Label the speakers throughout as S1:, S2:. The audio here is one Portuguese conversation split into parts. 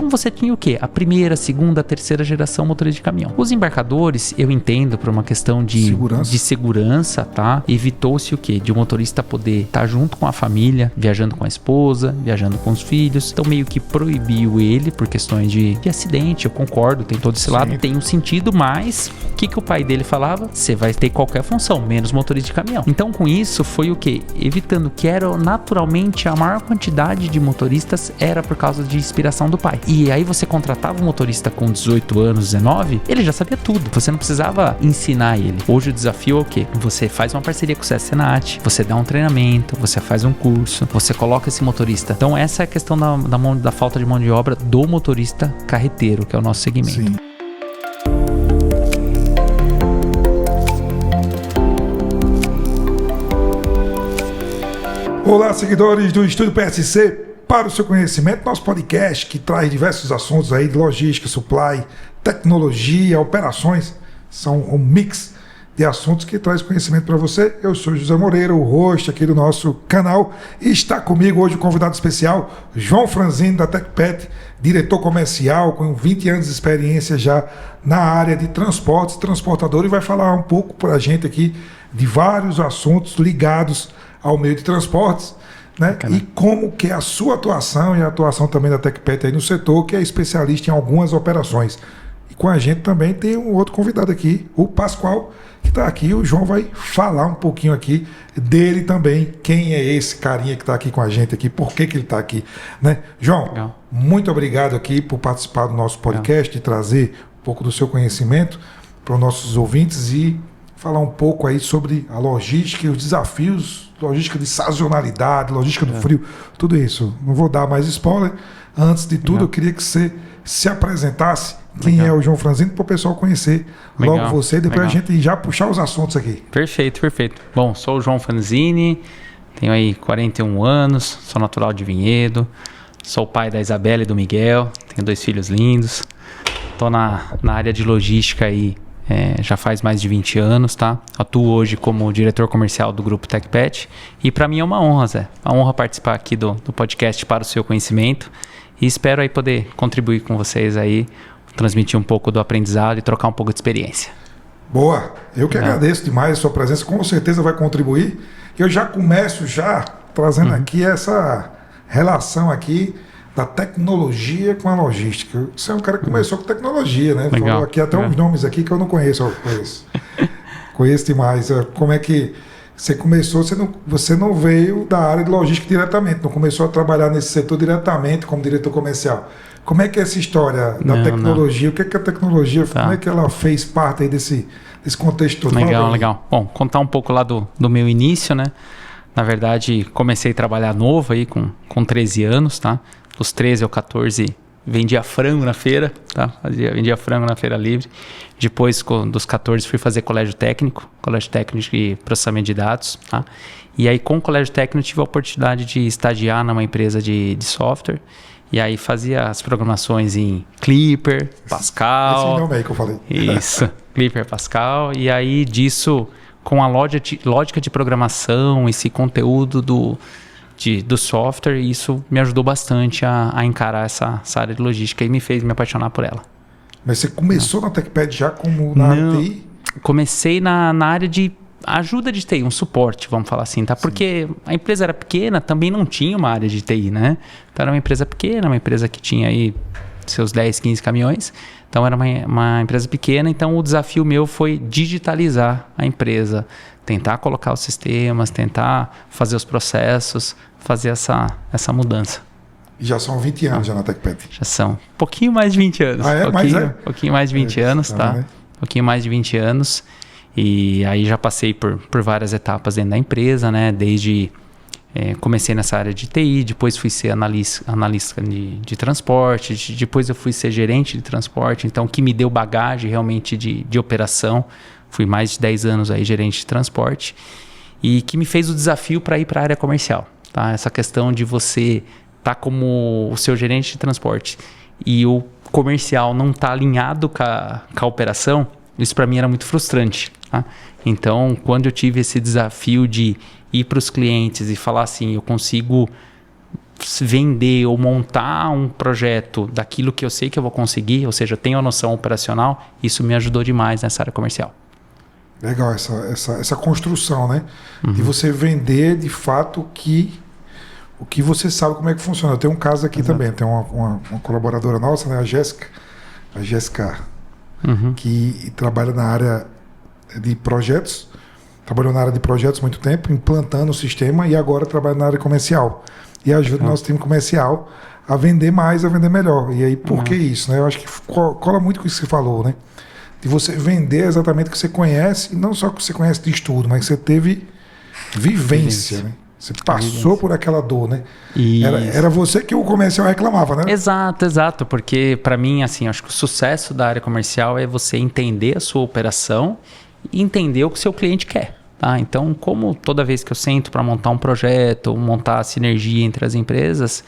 S1: Então você tinha o quê? A primeira, segunda, terceira geração motorista de caminhão. Os embarcadores, eu entendo por uma questão de segurança, tá? Evitou-se o quê? De o motorista poder estar junto com a família, viajando com a esposa, viajando com os filhos. Então meio que proibiu ele por questões de acidente, eu concordo, tem todo esse lado, tem um sentido, mas o que o pai dele falava? Você vai ter qualquer função, menos motorista de caminhão. Então com isso foi o quê? Evitando que era naturalmente a maior quantidade de motoristas era por causa de inspiração do pai. E aí você contratava um motorista com 18 anos, 19, ele já sabia tudo, você não precisava ensinar ele. Hoje o desafio é o quê? Você faz uma parceria com o SESC, você dá um treinamento, você faz um curso, você coloca esse motorista. Então essa é a questão da falta de mão de obra do motorista carreteiro, que é o nosso segmento. Sim.
S2: Olá, seguidores do Estúdio PSC. Para o seu conhecimento, nosso podcast que traz diversos assuntos aí de logística, supply, tecnologia, operações. São um mix de assuntos que traz conhecimento para você. Eu sou José Moreira, o host aqui do nosso canal. E está comigo hoje o convidado especial, João Franzini, da TecPet, diretor comercial com 20 anos de experiência já na área de transportes, transportador, e vai falar um pouco para a gente aqui de vários assuntos ligados ao meio de transportes, né? E como que é a sua atuação e a atuação também da TecPet aí no setor, que é especialista em algumas operações. E com a gente também tem um outro convidado aqui, o Pascoal, que está aqui. O João vai falar um pouquinho aqui dele também, quem é esse carinha que está aqui com a gente aqui, por que ele está aqui, né? João, muito obrigado aqui por participar do nosso podcast e trazer um pouco do seu conhecimento para os nossos ouvintes e falar um pouco aí sobre a logística e os desafios, logística de sazonalidade, logística do frio, tudo isso. Não vou dar mais spoiler. Antes de tudo, eu queria que você se apresentasse, quem é o João Franzini, para o pessoal conhecer logo você, e depois a gente já puxar os assuntos aqui.
S1: Perfeito. Bom, sou o João Franzini, tenho aí 41 anos, sou natural de Vinhedo, sou pai da Isabela e do Miguel, tenho 2 filhos lindos, estou na área de logística aí já faz mais de 20 anos, tá? Atuo hoje como diretor comercial do grupo TecPet e para mim é uma honra, Zé. Uma honra participar aqui do podcast para o seu conhecimento e espero aí poder contribuir com vocês aí, transmitir um pouco do aprendizado e trocar um pouco de experiência.
S2: Boa! Eu que agradeço demais a sua presença, com certeza vai contribuir. Eu já começo trazendo aqui essa relação aqui da tecnologia com a logística. Você é um cara que começou com tecnologia, né?
S1: Legal.
S2: Falou aqui até uns nomes aqui que eu não conheço. Conheço demais. Como é que você começou? Você não veio da área de logística diretamente, não começou a trabalhar nesse setor diretamente como diretor comercial. Como é que é essa história da tecnologia? O que é a tecnologia? Como é que ela fez parte aí desse contexto todo?
S1: Legal. Bom, contar um pouco lá do meu início, né? Na verdade, comecei a trabalhar novo aí com 13 anos, tá? Dos 13 ao 14, vendia frango na feira, tá? Vendia frango na feira livre. Depois, dos 14, fui fazer colégio técnico de processamento de dados, tá? E aí, com o colégio técnico, tive a oportunidade de estagiar numa empresa de software. E aí, fazia as programações em Clipper, Pascal.
S2: Esse nome aí que eu falei.
S1: Isso, Clipper, Pascal. E aí, disso, com a lógica de programação, esse conteúdo do software, isso me ajudou bastante a encarar essa área de logística e me fez me apaixonar por ela.
S2: Mas você começou na TecPet já como na área de TI?
S1: Comecei na área de ajuda de TI, um suporte, vamos falar assim, tá? Porque a empresa era pequena, também não tinha uma área de TI, né? Então era uma empresa pequena, uma empresa que tinha aí seus 10, 15 caminhões. Então era uma empresa pequena, então o desafio meu foi digitalizar a empresa, tentar colocar os sistemas, tentar fazer os processos, fazer essa mudança.
S2: E já são 20 anos já na TecPet?
S1: Já são um pouquinho mais de 20 anos. Pouquinho mais de 20 anos, tá? Né? Pouquinho mais de 20 anos. E aí já passei por várias etapas dentro da empresa, né? Desde... comecei nessa área de TI, depois fui ser analista de transporte, depois eu fui ser gerente de transporte, então o que me deu bagagem realmente de operação, fui mais de 10 anos aí gerente de transporte, e que me fez o desafio para ir para a área comercial, tá? Essa questão de você estar como o seu gerente de transporte e o comercial não estar alinhado com a operação, isso para mim era muito frustrante, tá? Então, quando eu tive esse desafio de ir para os clientes e falar assim, eu consigo vender ou montar um projeto daquilo que eu sei que eu vou conseguir, ou seja, eu tenho a noção operacional, isso me ajudou demais nessa área comercial.
S2: Legal, essa construção, né? De você vender de fato o que você sabe como é que funciona. Eu tenho um caso aqui também, tem uma colaboradora nossa, né? A Jéssica, que trabalha na área de projetos, trabalhou na área de projetos há muito tempo, implantando o sistema, e agora trabalha na área comercial. E ajuda o nosso time comercial a vender mais, a vender melhor. E aí, por que isso? Né? Eu acho que cola muito com isso que você falou, né? De você vender exatamente o que você conhece, e não só o que você conhece de estudo, mas que você teve vivência, né? Você passou por aquela dor, né? Era você que o comercial reclamava, né?
S1: Exato, porque para mim, assim, acho que o sucesso da área comercial é você entender a sua operação e entender o que o seu cliente quer. Tá? Então, como toda vez que eu sento para montar um projeto, montar a sinergia entre as empresas,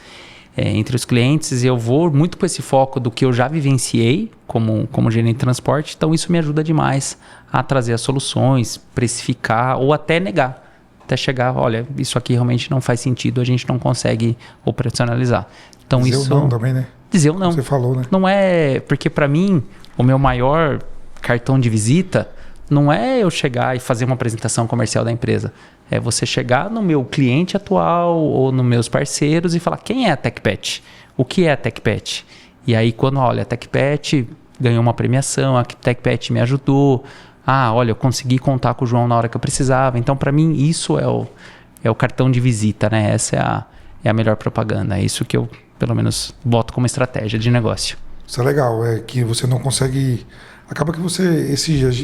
S1: entre os clientes, eu vou muito com esse foco do que eu já vivenciei como gerente de transporte, então isso me ajuda demais a trazer as soluções, precificar ou até negar, até chegar, olha, isso aqui realmente não faz sentido, a gente não consegue operacionalizar. Então
S2: dizer
S1: isso...
S2: o não também, né?
S1: Dizer o não.
S2: Você falou, né?
S1: Não é... Porque para mim, o meu maior cartão de visita não é eu chegar e fazer uma apresentação comercial da empresa. É você chegar no meu cliente atual ou nos meus parceiros e falar quem é a TechPet? O que é a TechPet? E aí quando, olha, a TechPet ganhou uma premiação, a TechPet me ajudou. Ah, olha, eu consegui contar com o João na hora que eu precisava. Então, para mim, isso é o cartão de visita, né? Essa é a melhor propaganda. É isso que eu, pelo menos, boto como estratégia de negócio.
S2: Isso é legal, é que você não consegue... Acaba que você,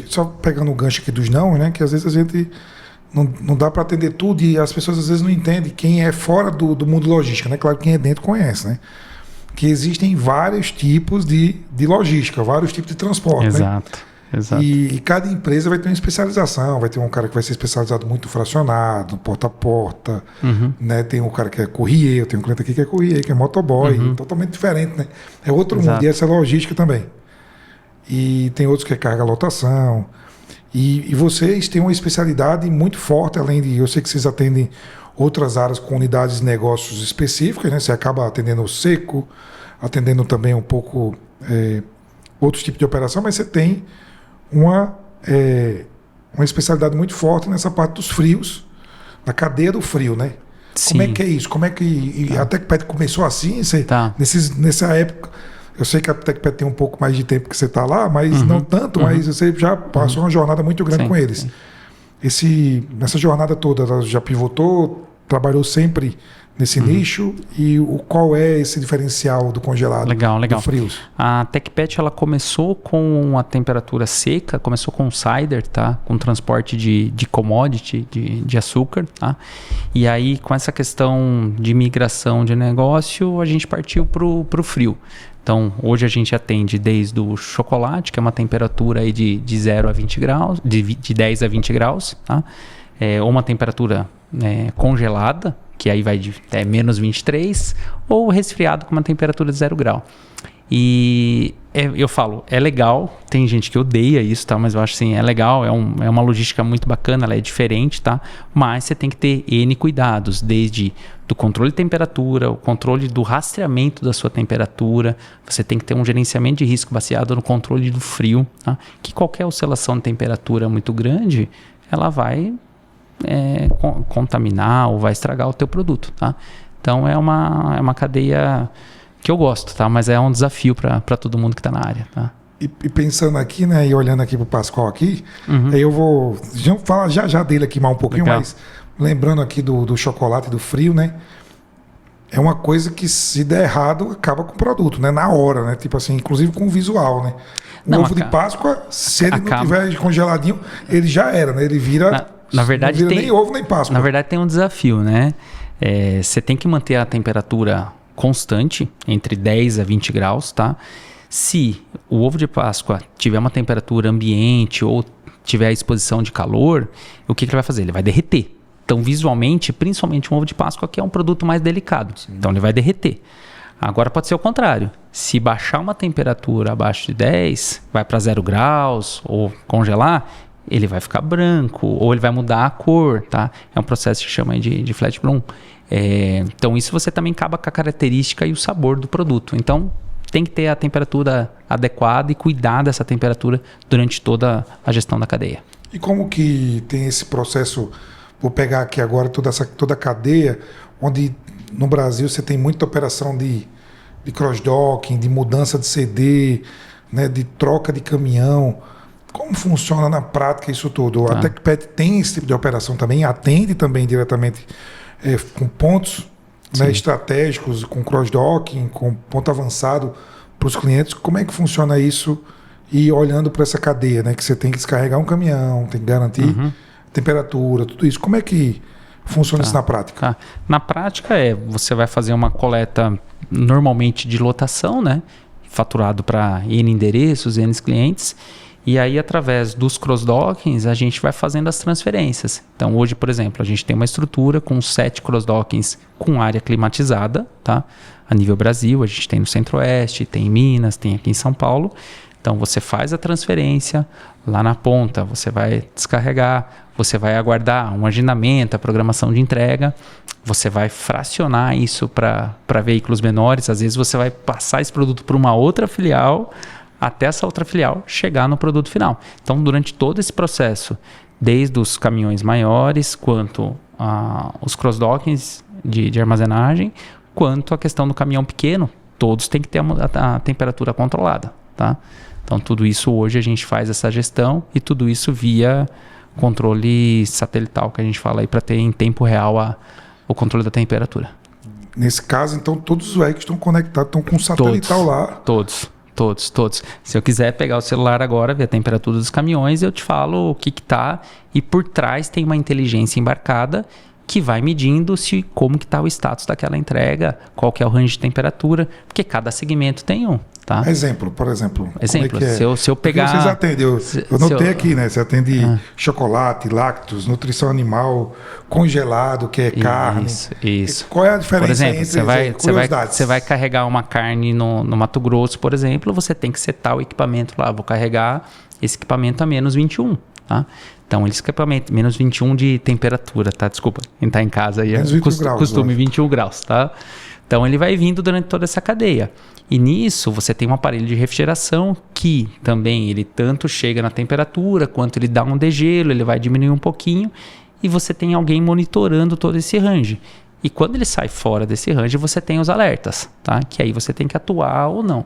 S2: só pegando o gancho aqui dos não, né? Que às vezes a gente não dá para atender tudo e as pessoas às vezes não entendem quem é fora do mundo logística, né? Claro que quem é dentro conhece, né? Que existem vários tipos de logística, vários tipos de transporte,
S1: Exato.
S2: Né?
S1: Exato.
S2: E cada empresa vai ter uma especialização, vai ter um cara que vai ser especializado muito fracionado, porta a porta, né? Tem um cara que é courrier, tem um cliente aqui que é courrier, que é motoboy, totalmente diferente, né? É outro mundo, e essa é logística também. E tem outros que é carga lotação. E vocês têm uma especialidade muito forte, além de... Eu sei que vocês atendem outras áreas com unidades de negócios específicas, né? Você acaba atendendo o seco, atendendo também um pouco outros tipos de operação, mas você tem uma especialidade muito forte nessa parte dos frios, na cadeia do frio, né? Sim. Como é que é isso? Como é que... A TechPet começou assim? Nessa época... Eu sei que a TechPet tem um pouco mais de tempo que você está lá, mas não tanto, mas você já passou uma jornada muito grande com eles. Nessa jornada toda, ela já pivotou, trabalhou sempre nesse nicho, e qual é esse diferencial do congelado, do frios?
S1: A TechPet, ela começou com a temperatura seca, começou com cider, tá? Com transporte de commodity, de açúcar, tá? E aí, com essa questão de migração de negócio, a gente partiu para o frio. Então, hoje a gente atende desde o chocolate, que é uma temperatura aí de 0 a 20 graus, de 10 a 20 graus, tá? Ou uma temperatura congelada, que aí vai de menos 23, ou resfriado com uma temperatura de 0 grau. E eu falo, é legal, tem gente que odeia isso, tá? Mas eu acho assim, é legal, é uma logística muito bacana, ela é diferente, tá? Mas você tem que ter N cuidados, desde do controle de temperatura, o controle do rastreamento da sua temperatura, você tem que ter um gerenciamento de risco baseado no controle do frio, tá? Que qualquer oscilação de temperatura muito grande, ela vai contaminar ou vai estragar o teu produto, tá? Então é uma cadeia que eu gosto, tá? Mas é um desafio para todo mundo que está na área, tá?
S2: E pensando aqui, né, e olhando aqui para o Pascoal aqui, aí eu vou falar já dele aqui mais um pouquinho, mas lembrando aqui do chocolate e do frio, né? É uma coisa que, se der errado, acaba com o produto, né? Na hora, né? Tipo assim, inclusive com o visual, né? O ovo de Páscoa, se ele não tiver congeladinho, ele já era, né? Ele vira...
S1: Na verdade,
S2: não vira nem ovo nem Páscoa.
S1: Na verdade, tem um desafio, né? Você tem que manter a temperatura constante, entre 10 a 20 graus, tá? Se o ovo de Páscoa tiver uma temperatura ambiente ou tiver a exposição de calor, o que ele vai fazer? Ele vai derreter. Então, visualmente, principalmente um ovo de Páscoa, que é um produto mais delicado. Sim. Então, ele vai derreter. Agora, pode ser o contrário. Se baixar uma temperatura abaixo de 10, vai para 0 graus ou congelar, ele vai ficar branco ou ele vai mudar a cor, tá? É um processo que chama de flat bloom. Então isso você também acaba com a característica e o sabor do produto. Então tem que ter a temperatura adequada e cuidar dessa temperatura durante toda a gestão da cadeia.
S2: E como que tem esse processo, vou pegar aqui agora toda a cadeia, onde no Brasil você tem muita operação de cross-docking, de mudança de CD, né, de troca de caminhão. Como funciona na prática isso tudo? A TecPet tem esse tipo de operação também, atende também diretamente com pontos, né, estratégicos, com cross-docking, com ponto avançado para os clientes. Como é que funciona isso? E olhando para essa cadeia, né, que você tem que descarregar um caminhão, tem que garantir temperatura, tudo isso. Como é que funciona isso na prática?
S1: Na prática você vai fazer uma coleta normalmente de lotação, né, faturado para N endereços, N clientes. E aí, através dos cross-dockings, a gente vai fazendo as transferências. Então, hoje, por exemplo, a gente tem uma estrutura com 7 cross-dockings com área climatizada, tá? A nível Brasil, a gente tem no Centro-Oeste, tem em Minas, tem aqui em São Paulo. Então, você faz a transferência lá na ponta, você vai descarregar, você vai aguardar um agendamento, a programação de entrega, você vai fracionar isso para veículos menores. Às vezes, você vai passar esse produto para uma outra filial, até essa outra filial chegar no produto final. Então, durante todo esse processo, desde os caminhões maiores, quanto os cross-dockings de armazenagem, quanto a questão do caminhão pequeno, todos têm que ter a temperatura controlada, tá? Então, tudo isso hoje a gente faz essa gestão e tudo isso via controle satelital, que a gente fala aí, para ter em tempo real o controle da temperatura.
S2: Nesse caso, então, todos os veículos estão conectados, estão com satelital lá.
S1: Todos. Se eu quiser pegar o celular agora, ver a temperatura dos caminhões, eu te falo o que está. E por trás tem uma inteligência embarcada que vai medindo como que está o status daquela entrega, qual que é o range de temperatura, porque cada segmento tem um. Tá?
S2: Por exemplo.
S1: Exemplo,
S2: como é que é?
S1: se eu pegar...
S2: Porque vocês atendem, eu notei aqui, né? Você atende chocolate, lácteos, nutrição animal, congelado, que é carne.
S1: Isso.
S2: Qual é a diferença
S1: por exemplo,
S2: entre
S1: você vai carregar uma carne no Mato Grosso, por exemplo, você tem que setar o equipamento lá. Vou carregar esse equipamento a menos 21, tá? Então, esse equipamento, menos 21 de temperatura, tá? Desculpa, quem está em casa aí, costume 21 graus, tá? Então, ele vai vindo durante toda essa cadeia. E nisso, você tem um aparelho de refrigeração que também, ele tanto chega na temperatura, quanto ele dá um degelo, ele vai diminuir um pouquinho, e você tem alguém monitorando todo esse range. E quando ele sai fora desse range, você tem os alertas, tá? Que aí você tem que atuar ou não.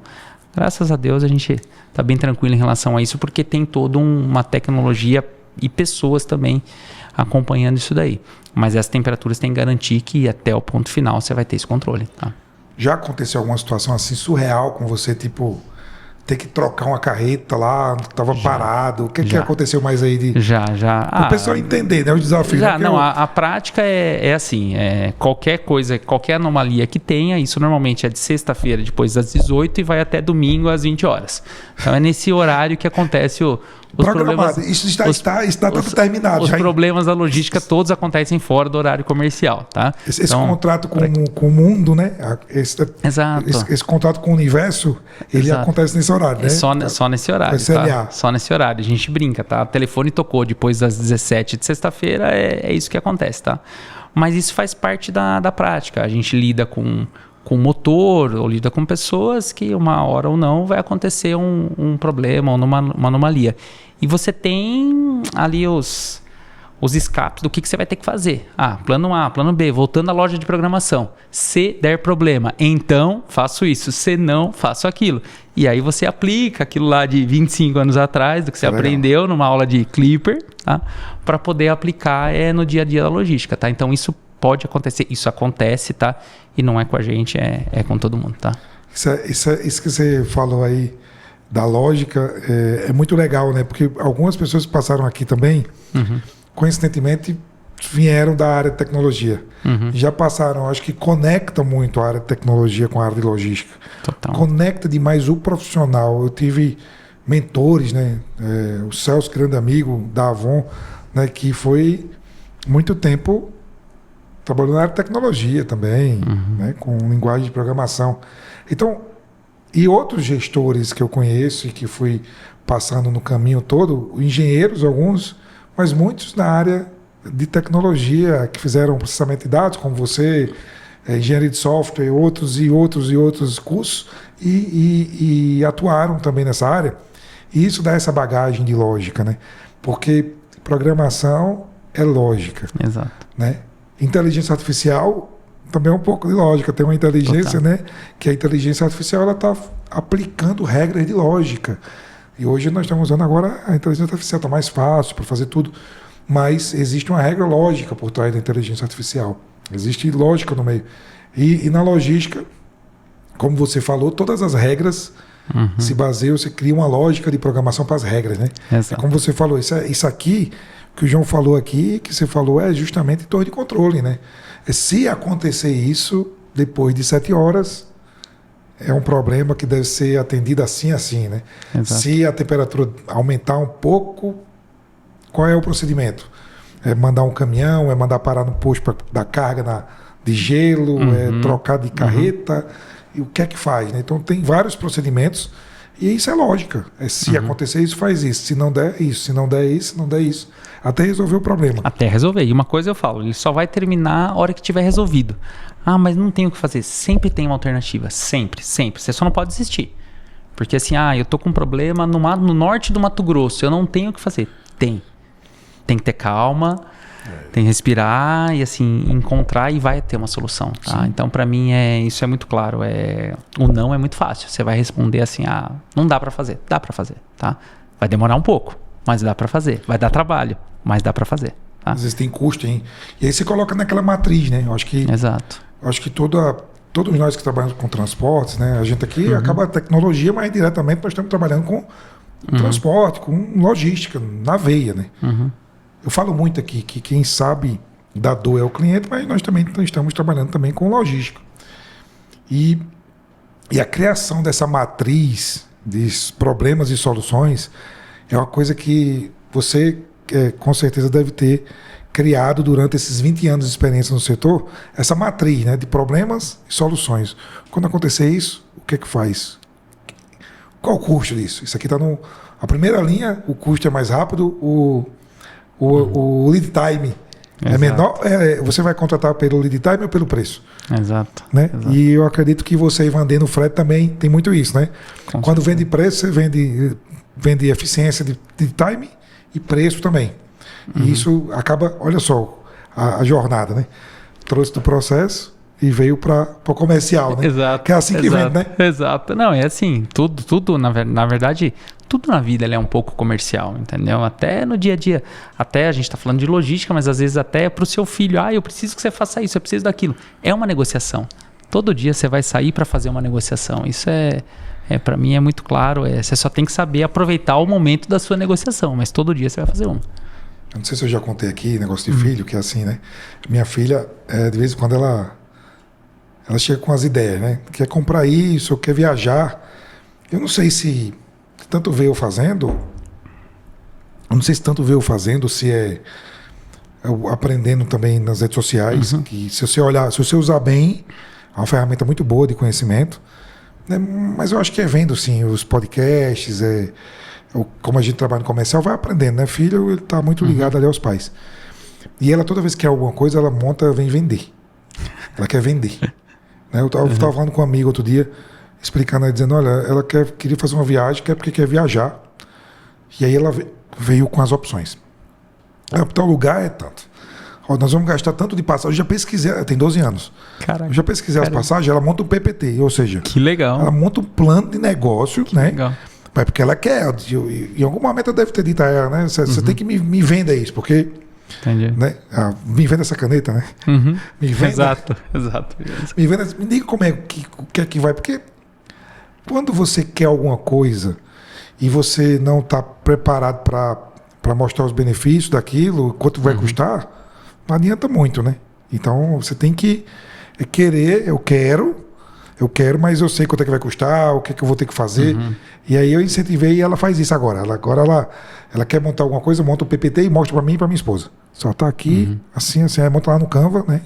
S1: Graças a Deus, a gente está bem tranquilo em relação a isso, porque tem toda uma tecnologia e pessoas também acompanhando isso daí. Mas essas temperaturas tem que garantir que até o ponto final você vai ter esse controle, tá?
S2: Já aconteceu alguma situação assim surreal com você, tipo, ter que trocar uma carreta lá, estava parado? O que aconteceu mais aí?
S1: Já.
S2: Para o pessoal entender, né? O desafio.
S1: A prática é assim, qualquer coisa, qualquer anomalia que tenha, isso normalmente é de sexta-feira depois das 18 e vai até domingo às 20 horas. Então é nesse horário que acontece os problemas.
S2: Isso está tudo terminado.
S1: Os problemas da logística todos acontecem fora do horário comercial, tá?
S2: Esse contrato com o mundo, né?
S1: Exato.
S2: Esse contrato com o universo, ele acontece nesse horário, né?
S1: Só nesse horário, tá? Só nesse horário. A gente brinca, tá? O telefone tocou depois das 17 de sexta-feira, é isso que acontece, tá? Mas isso faz parte da prática. A gente lida com motor, ou lida com pessoas que uma hora ou não vai acontecer um problema ou uma anomalia. E você tem ali os escapes do que você vai ter que fazer. Plano A, plano B, voltando à loja de programação. Se der problema, então faço isso. Se não, faço aquilo. E aí você aplica aquilo lá de 25 anos atrás, do que você aprendeu numa aula de Clipper, tá? Para poder aplicar no dia a dia da logística, tá? Então isso pode acontecer, isso acontece, tá? E não é com a gente, é com todo mundo, tá?
S2: Isso que você falou aí da lógica é muito legal, né? Porque algumas pessoas que passaram aqui também, coincidentemente, vieram da área de tecnologia. Já passaram, acho que conecta muito a área de tecnologia com a área de logística.
S1: Total.
S2: Conecta demais o profissional. Eu tive mentores, né? O Celso, grande amigo da Avon, né? Que foi muito tempo trabalhando na área de tecnologia também, né? Com linguagem de programação. Então, e outros gestores que eu conheço e que fui passando no caminho todo, engenheiros alguns, mas muitos na área de tecnologia que fizeram processamento de dados, como você, engenharia de software, outros cursos, e atuaram também nessa área. E isso dá essa bagagem de lógica, né? Porque programação é lógica.
S1: Exato.
S2: Né? Inteligência artificial também é um pouco de lógica. Tem uma inteligência, né? Que a inteligência artificial está aplicando regras de lógica. E hoje nós estamos usando agora a inteligência artificial, está mais fácil para fazer tudo. Mas existe uma regra lógica por trás da inteligência artificial. Existe lógica no meio. E na logística, como você falou, todas as regras se baseiam, você cria uma lógica de programação para as regras, né?
S1: Exato.
S2: Como você falou, isso aqui, que o João falou aqui, que você falou, é justamente torre de controle, né? Se acontecer isso, depois de 7 horas, é um problema que deve ser atendido assim, né?
S1: Exato.
S2: Se a temperatura aumentar um pouco, qual é o procedimento? É mandar um caminhão, é mandar parar no posto para dar carga de gelo, é trocar de carreta, e o que é que faz, né? Então tem vários procedimentos, e isso é lógica. Se acontecer isso, faz isso. Se não der isso, se não der isso, não der isso. Até resolver o problema.
S1: Até resolver. E uma coisa eu falo, ele só vai terminar a hora que tiver resolvido. Ah, mas não tem o que fazer. Sempre tem uma alternativa. Sempre, sempre. Você só não pode desistir. Porque assim, eu tô com um problema no norte do Mato Grosso, eu não tenho o que fazer. Tem que ter calma, tem que respirar e assim, encontrar e vai ter uma solução. Tá? Então, para mim, isso é muito claro. O não é muito fácil. Você vai responder assim, não dá para fazer. Dá para fazer, tá? Vai demorar um pouco, mas dá para fazer. Vai dar trabalho, mas dá para fazer. Tá?
S2: Às vezes tem custo, hein? E aí você coloca naquela matriz, né? Eu acho que,
S1: exato.
S2: Eu acho que todos nós que trabalhamos com transportes, né? A gente aqui acaba a tecnologia, mas diretamente nós estamos trabalhando com transporte, com logística, na veia, né? Eu falo muito aqui que quem sabe da dor é o cliente, mas nós também estamos trabalhando também com logística. E a criação dessa matriz de problemas e soluções é uma coisa que você com certeza deve ter criado durante esses 20 anos de experiência no setor, essa matriz, né, de problemas e soluções. Quando acontecer isso, o que é que faz? Qual o custo disso? Isso aqui está a primeira linha, o custo é mais rápido, o lead time é menor. Você vai contratar pelo lead time ou pelo preço?
S1: Exato.
S2: Né? Exato. E eu acredito que você vendendo frete também tem muito isso, né? Quando vende preço, você vende eficiência de time e preço também. E isso acaba, olha só, a jornada, né? Trouxe do processo e veio para o comercial, né?
S1: Exato.
S2: Que é assim que vende, né?
S1: Exato. Não, é assim, tudo na verdade, tudo na vida é um pouco comercial, entendeu? Até no dia a dia. Até a gente está falando de logística, mas às vezes até para o seu filho. Eu preciso que você faça isso, eu preciso daquilo. É uma negociação. Todo dia você vai sair para fazer uma negociação. Isso para mim é muito claro. Você só tem que saber aproveitar o momento da sua negociação, mas todo dia você vai fazer uma.
S2: Eu não sei se eu já contei aqui, negócio de filho, que é assim, né? Minha filha, de vez em quando ela chega com as ideias, né? Quer comprar isso, quer viajar. Eu não sei se tanto vê eu fazendo, se é eu aprendendo também nas redes sociais, que se você usar bem, é uma ferramenta muito boa de conhecimento, né? Mas eu acho que vendo, sim, os podcasts, como a gente trabalha no comercial, vai aprendendo, né? Filho, ele está muito ligado ali aos pais. E ela, toda vez que quer alguma coisa, ela vem vender. Ela quer vender. Né? Eu estava falando com um amigo outro dia, explicando, dizendo, olha, ela queria fazer uma viagem, porque quer viajar. E aí ela veio com as opções. Tal lugar é tanto. Nós vamos gastar tanto de passagem. Eu já pesquisei, ela tem 12 anos.
S1: Caraca,
S2: eu já pesquisei as passagens, ela monta um PPT, ou seja...
S1: Que legal.
S2: Ela monta um plano de negócio,
S1: que
S2: né?
S1: Legal.
S2: Mas porque ela quer. Em algum momento eu deve ter dito a ela, né? Você tem que me venda isso, porque...
S1: Entendi.
S2: Né? Me venda essa caneta, né?
S1: Me venda, exato.
S2: Me diga como o que é que vai, porque quando você quer alguma coisa e você não está preparado para mostrar os benefícios daquilo, quanto vai custar, não adianta muito, né? Então você tem que querer, eu quero, mas eu sei quanto é que vai custar, o que é que eu vou ter que fazer. E aí eu incentivei e ela faz isso agora. Ela quer montar alguma coisa, monta o PPT e mostra para mim e para minha esposa. Só tá aqui, assim, aí monta lá no Canva, né?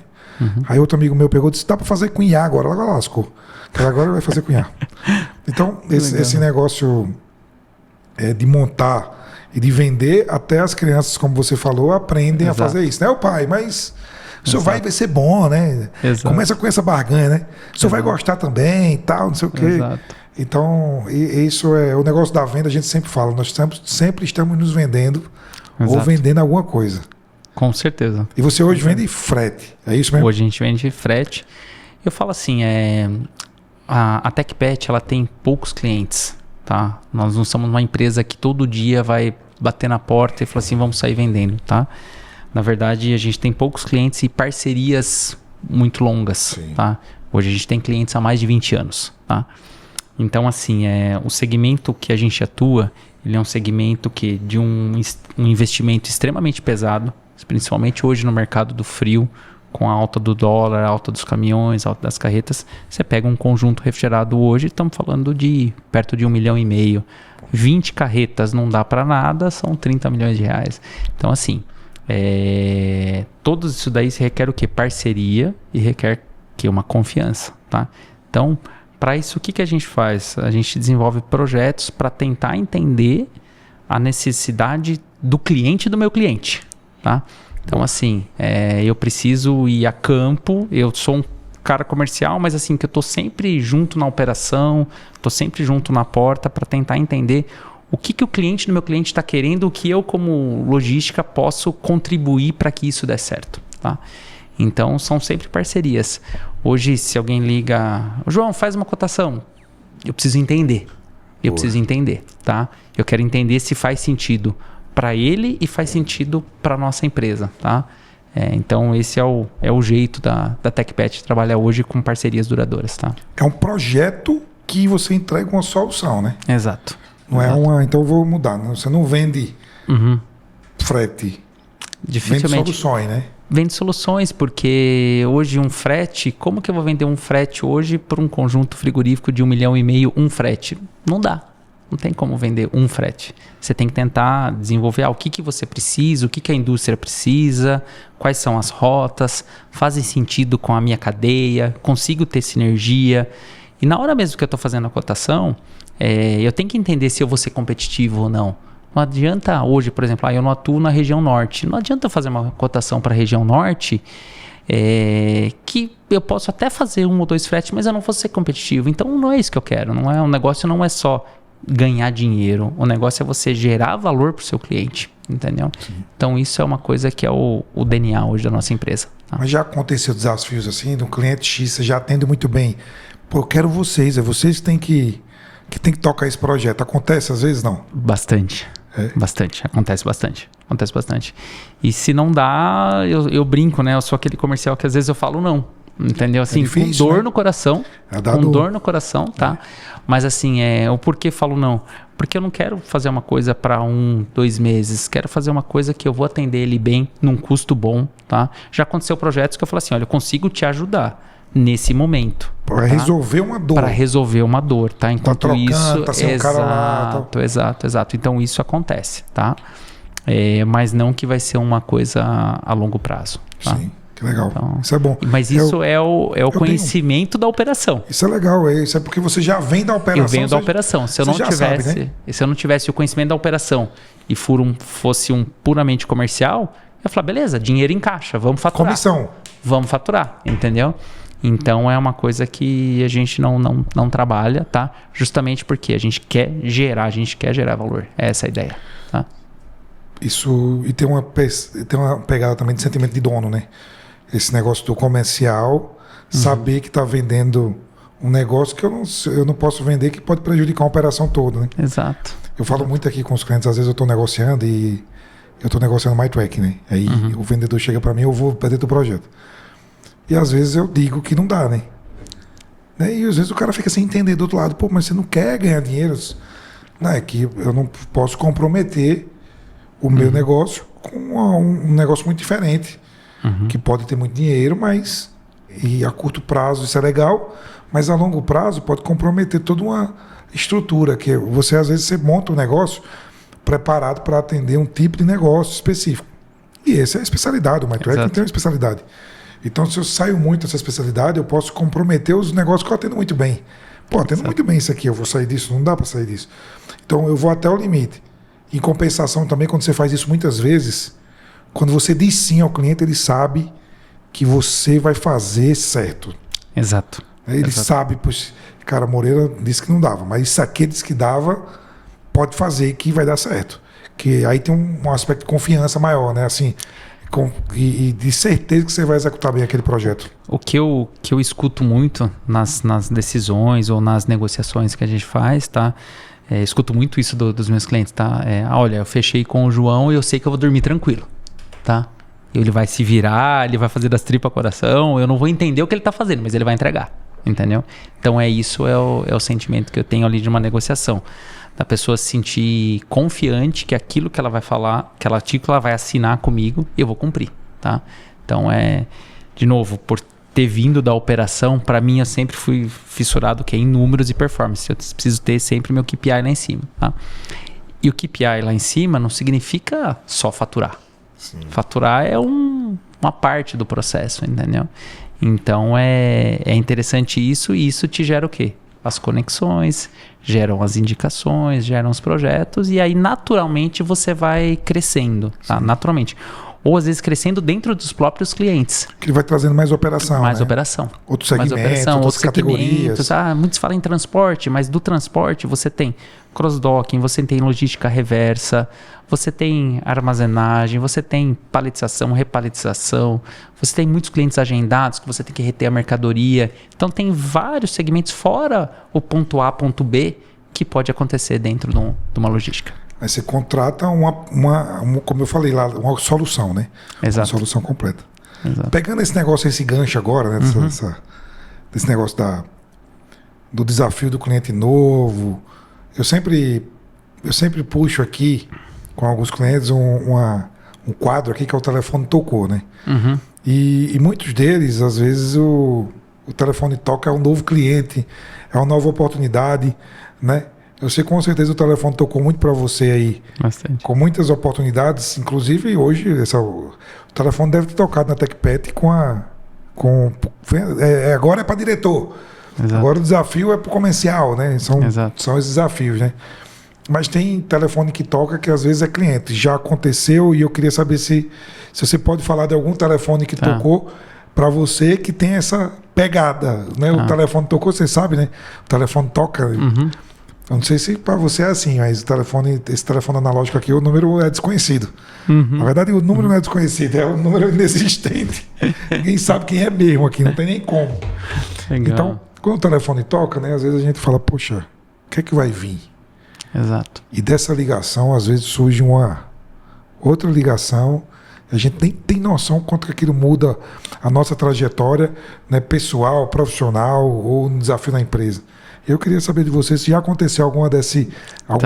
S2: Aí outro amigo meu pegou e disse, dá para fazer com IA agora. Ela lascou. Ela agora vai fazer com IA. Então, esse negócio de montar E de vender, até as crianças, como você falou, aprendem
S1: Exato.
S2: a fazer isso. Né, o pai? Mas o senhor
S1: Exato.
S2: vai ser bom, né?
S1: Exato.
S2: Começa com essa barganha, né? O senhor vai gostar também e tal, não sei o quê.
S1: Exato.
S2: Então, isso é o negócio da venda, a gente sempre fala. Nós sempre estamos nos vendendo ou vendendo alguma coisa.
S1: Com certeza.
S2: E você hoje vende frete, é isso mesmo?
S1: Hoje a gente vende frete. Eu falo assim, a TechPet, ela tem poucos clientes, tá? Nós não somos uma empresa que todo dia vai bater na porta e falar assim, vamos sair vendendo, tá? Na verdade, a gente tem poucos clientes e parcerias muito longas,
S2: Sim.
S1: tá? Hoje a gente tem clientes há mais de 20 anos, tá? Então, assim, o segmento que a gente atua, ele é um segmento que de um investimento extremamente pesado, principalmente hoje no mercado do frio, com a alta do dólar, a alta dos caminhões, a alta das carretas. Você pega um conjunto refrigerado hoje, estamos falando de perto de 1,5 milhão. 20 carretas não dá para nada, são 30 milhões de reais. Então, assim, tudo isso daí requer o quê? Parceria e requer que uma confiança, tá? Então, para isso, o que a gente faz? A gente desenvolve projetos para tentar entender a necessidade do cliente e do meu cliente, tá? Então, assim, eu preciso ir a campo, eu sou um cara comercial, mas assim, que eu estou sempre junto na operação, estou sempre junto na porta para tentar entender o que o cliente do meu cliente está querendo, o que eu, como logística, posso contribuir para que isso dê certo, tá? Então, são sempre parcerias. Hoje, se alguém liga, João, faz uma cotação, eu preciso entender. Eu preciso entender, tá? Eu quero entender se faz sentido para ele e faz sentido para a nossa empresa, tá? Então, esse é o jeito da TechPet trabalhar hoje com parcerias duradouras, tá?
S2: É um projeto que você entrega uma solução, né?
S1: Exato.
S2: Não
S1: Exato.
S2: é uma... Então, eu vou mudar. Você não vende frete.
S1: Dificilmente.
S2: Vende soluções, né?
S1: Vende soluções, porque hoje um frete... Como que eu vou vender um frete hoje para um conjunto frigorífico de 1,5 milhão, um frete? Não dá. Não tem como vender um frete. Você tem que tentar desenvolver o que você precisa, o que a indústria precisa, quais são as rotas, fazem sentido com a minha cadeia, consigo ter sinergia. E na hora mesmo que eu estou fazendo a cotação, eu tenho que entender se eu vou ser competitivo ou não. Não adianta hoje, por exemplo, eu não atuo na região norte. Não adianta eu fazer uma cotação para a região norte que eu posso até fazer 1 ou 2 fretes, mas eu não vou ser competitivo. Então não é isso que eu quero. O negócio não é só ganhar dinheiro. O negócio é você gerar valor para o seu cliente, entendeu? Sim. Então isso é uma coisa que é o DNA hoje da nossa empresa. Tá?
S2: Mas já aconteceu desafios assim, do cliente X, você já atende muito bem. Pô, eu quero vocês, vocês têm que tocar esse projeto. Acontece às vezes, não?
S1: Bastante. Bastante. Acontece bastante. E se não dá, eu brinco, né? Eu sou aquele comercial que às vezes eu falo não. Entendeu? Assim,
S2: difícil,
S1: com dor,
S2: né?
S1: no coração. Com dor no coração, tá? Mas assim, o porquê falo não? Porque eu não quero fazer uma coisa para 1, 2 meses. Quero fazer uma coisa que eu vou atender ele bem, num custo bom, tá? Já aconteceu projetos que eu falo assim, olha, eu consigo te ajudar nesse momento.
S2: Para resolver uma dor.
S1: Para resolver uma dor, tá? Enquanto
S2: trocando,
S1: isso...
S2: tá sem um cara lá,
S1: Exato. Então isso acontece, tá? Mas não que vai ser uma coisa a longo prazo, tá?
S2: Sim. Que legal. Então, isso é bom.
S1: Mas isso é o conhecimento da operação.
S2: Isso é legal. Isso é porque você já vem da operação.
S1: Eu venho da operação. Se eu não tivesse o conhecimento da operação e fosse um puramente comercial, eu ia falar, beleza, dinheiro em caixa, vamos faturar.
S2: Comissão.
S1: Vamos faturar, entendeu? Então é uma coisa que a gente não trabalha, tá? Justamente porque a gente quer gerar valor. É essa a ideia, tá?
S2: Isso, e tem uma pegada também de sentimento de dono, né? Esse negócio do comercial, saber que está vendendo um negócio que eu não posso vender, que pode prejudicar a operação toda, né?
S1: Exato.
S2: Eu falo muito aqui com os clientes, às vezes eu estou negociando e eu estou negociando MyTrack, né? Aí o vendedor chega para mim, eu vou perder teu projeto. E às vezes eu digo que não dá, né? E às vezes o cara fica sem entender do outro lado, pô, mas você não quer ganhar dinheiro? Não, é que eu não posso comprometer o meu negócio com um negócio muito diferente, que pode ter muito dinheiro, mas e a curto prazo isso é legal, mas a longo prazo pode comprometer toda uma estrutura, que você às vezes monta um negócio preparado para atender um tipo de negócio específico. E essa é a especialidade, o MyTrack não tem uma especialidade. Então, se eu saio muito dessa especialidade, eu posso comprometer os negócios que eu atendo muito bem. Pô, atendo muito bem isso aqui, eu vou sair disso, não dá para sair disso. Então, eu vou até o limite. Em compensação também, quando você faz isso muitas vezes, quando você diz sim ao cliente, ele sabe que você vai fazer certo.
S1: Exato.
S2: Ele sabe, pois, cara, Moreira disse que não dava, mas isso aqui disse que dava, pode fazer que vai dar certo. Que aí tem um aspecto de confiança maior, né? Assim, e de certeza que você vai executar bem aquele projeto.
S1: O que eu escuto muito nas decisões ou nas negociações que a gente faz, tá? Escuto muito isso dos meus clientes, tá? Olha, eu fechei com o João e eu sei que eu vou dormir tranquilo, tá? Ele vai se virar, ele vai fazer das tripas coração, eu não vou entender o que ele tá fazendo, mas ele vai entregar, entendeu? Então isso é o sentimento que eu tenho ali de uma negociação. Da pessoa se sentir confiante que aquilo que ela vai falar, que ela vai assinar comigo, eu vou cumprir, tá? Então de novo, por ter vindo da operação, para mim eu sempre fui fissurado que é em números e performance. Eu preciso ter sempre meu KPI lá em cima, tá? E o KPI lá em cima não significa só faturar. Sim. Faturar é uma parte do processo, entendeu? Então é interessante isso, e isso te gera o quê? As conexões, geram as indicações, geram os projetos, e aí naturalmente você vai crescendo, tá? Naturalmente. Ou às vezes crescendo dentro dos próprios clientes.
S2: Que ele vai trazendo mais operação.
S1: Mais
S2: né?
S1: operação.
S2: Outros segmentos, outras categorias.
S1: Muitos falam em transporte, mas do transporte você tem cross-docking, você tem logística reversa, você tem armazenagem, você tem paletização, repaletização, você tem muitos clientes agendados que você tem que reter a mercadoria. Então tem vários segmentos fora o ponto A, ponto B, que pode acontecer dentro de uma logística.
S2: Aí você contrata como eu falei lá, uma solução, né?
S1: Exato.
S2: Uma solução completa.
S1: Exato.
S2: Pegando esse negócio, esse gancho agora, né? Desse negócio do desafio do cliente novo, eu sempre puxo aqui com alguns clientes um quadro aqui que é o telefone tocou, né?
S1: Uhum.
S2: E muitos deles, às vezes, o telefone toca, é um novo cliente, é uma nova oportunidade, né? Eu sei com certeza o telefone tocou muito para você aí.
S1: Bastante.
S2: Com muitas oportunidades, inclusive hoje o telefone deve ter tocado na TechPet agora é para diretor. Exato. Agora o desafio é para o comercial, né? São esses desafios, né? Mas tem telefone que toca que às vezes é cliente. Já aconteceu e eu queria saber se você pode falar de algum telefone que tocou para você que tem essa pegada, né? O telefone tocou, você sabe, né? O telefone toca.
S1: Uhum.
S2: Eu não sei se para você é assim, mas esse telefone analógico aqui, o número é desconhecido.
S1: Uhum.
S2: Na verdade, o número não é desconhecido, é um número inexistente. Ninguém sabe quem é mesmo aqui, não tem nem como.
S1: Legal.
S2: Então, quando o telefone toca, né, às vezes a gente fala, poxa, o que é que vai vir?
S1: Exato.
S2: E dessa ligação, às vezes surge uma outra ligação, a gente nem tem noção quanto que aquilo muda a nossa trajetória, né, pessoal, profissional ou no desafio na empresa. Eu queria saber de você se já aconteceu algum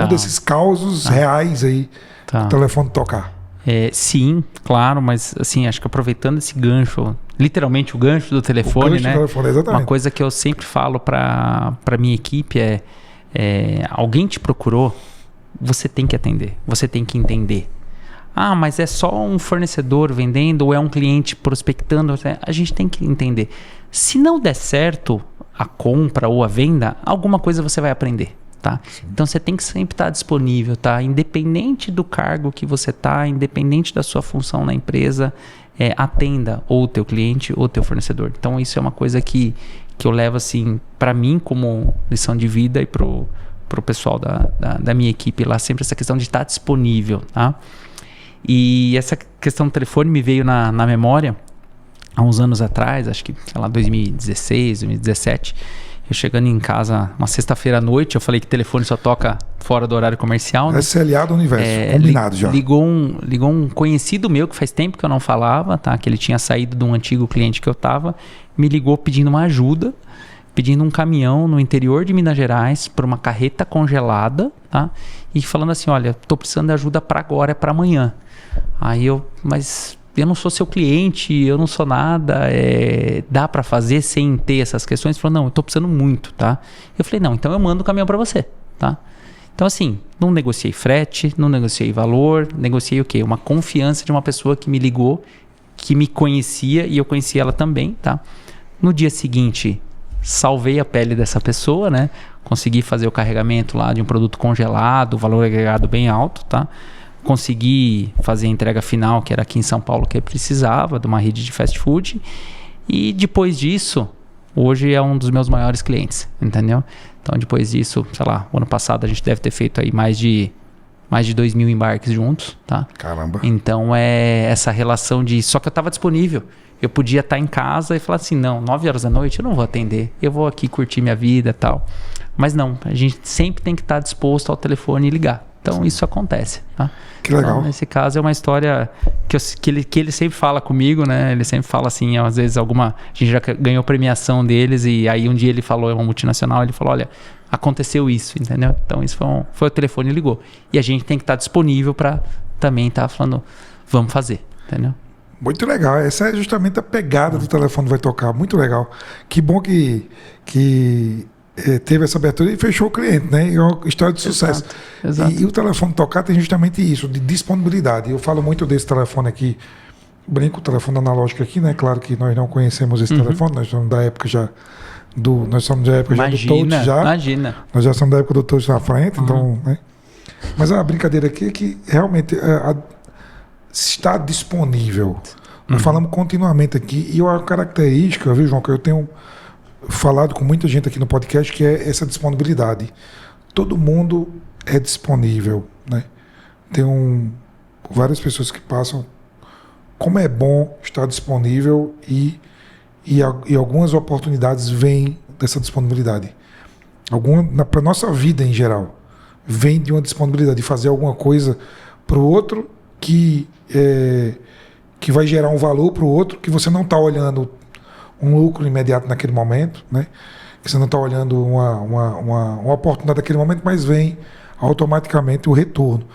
S2: desses causos reais aí do telefone tocar.
S1: Sim, claro, mas assim, acho que aproveitando esse gancho, literalmente o gancho do telefone, né? Uma coisa que eu sempre falo para minha equipe alguém te procurou, você tem que atender, você tem que entender. Mas é só um fornecedor vendendo ou é um cliente prospectando? A gente tem que entender. Se não der certo a compra ou a venda, alguma coisa você vai aprender, tá? Então você tem que sempre estar disponível, tá? Independente do cargo que você tá, independente da sua função na empresa, atenda ou o teu cliente ou o teu fornecedor. Então isso é uma coisa que eu levo assim para mim como lição de vida e pro pessoal da minha equipe lá, sempre essa questão de estar disponível, tá? E essa questão do telefone me veio na memória há uns anos atrás, acho que, sei lá, 2016, 2017, eu chegando em casa uma sexta-feira à noite, eu falei que telefone só toca fora do horário comercial.
S2: Né? SLA do universo, combinado já.
S1: Ligou um conhecido meu que faz tempo que eu não falava, tá? Que ele tinha saído de um antigo cliente que eu tava, me ligou pedindo uma ajuda, pedindo um caminhão no interior de Minas Gerais para uma carreta congelada, tá? E falando assim, olha, tô precisando de ajuda para agora, é para amanhã. Aí mas eu não sou seu cliente, eu não sou nada, dá para fazer sem ter essas questões? Ele falou, não, eu tô precisando muito, tá? Eu falei, não, então eu mando o caminhão para você, tá? Então assim, não negociei frete, não negociei valor, negociei o quê? Uma confiança de uma pessoa que me ligou, que me conhecia e eu conhecia ela também, tá? No dia seguinte, salvei a pele dessa pessoa, né? Consegui fazer o carregamento lá de um produto congelado, valor agregado bem alto, tá? Consegui fazer a entrega final, que era aqui em São Paulo, que eu precisava, de uma rede de fast food. E depois disso, hoje é um dos meus maiores clientes, entendeu? Então, depois disso, sei lá, o ano passado a gente deve ter feito aí mais de 2.000 embarques juntos, tá?
S2: Caramba.
S1: Então, é essa relação de... Só que eu estava disponível. Eu podia estar em casa e falar assim, não, 9 horas da noite eu não vou atender. Eu vou aqui curtir minha vida e tal. Mas não, a gente sempre tem que estar disposto ao telefone e ligar. Então, isso acontece, tá?
S2: Que legal.
S1: Então, nesse caso, é uma história que ele sempre fala comigo, né? Ele sempre fala assim, às vezes a gente já ganhou premiação deles e aí um dia ele falou, é uma multinacional, ele falou, olha, aconteceu isso, entendeu? Então, isso foi o telefone e ligou. E a gente tem que estar disponível para também estar falando, vamos fazer, entendeu?
S2: Muito legal. Essa é justamente a pegada do telefone vai tocar. Muito legal. Que bom que teve essa abertura e fechou o cliente, né? É uma história de sucesso.
S1: Exato.
S2: E o telefone tocar tem justamente isso, de disponibilidade. Eu falo muito desse telefone aqui, brinco o telefone analógico aqui, né? Claro que nós não conhecemos esse telefone, nós somos da época já do touch já.
S1: Imagina.
S2: Nós já somos da época do touch na frente, então, né? Mas a brincadeira aqui é que realmente está disponível. Nós falamos continuamente aqui, e uma característica, viu, João, que eu tenho falado com muita gente aqui no podcast, que é essa disponibilidade. Todo mundo é disponível, né? Tem várias pessoas que passam. Como é bom estar disponível e algumas oportunidades vêm dessa disponibilidade. Para a nossa vida em geral, vem de uma disponibilidade de fazer alguma coisa para o outro que vai gerar um valor para o outro, que você não está olhando um lucro imediato naquele momento, né? Que você não está olhando uma oportunidade naquele momento, mas vem automaticamente o retorno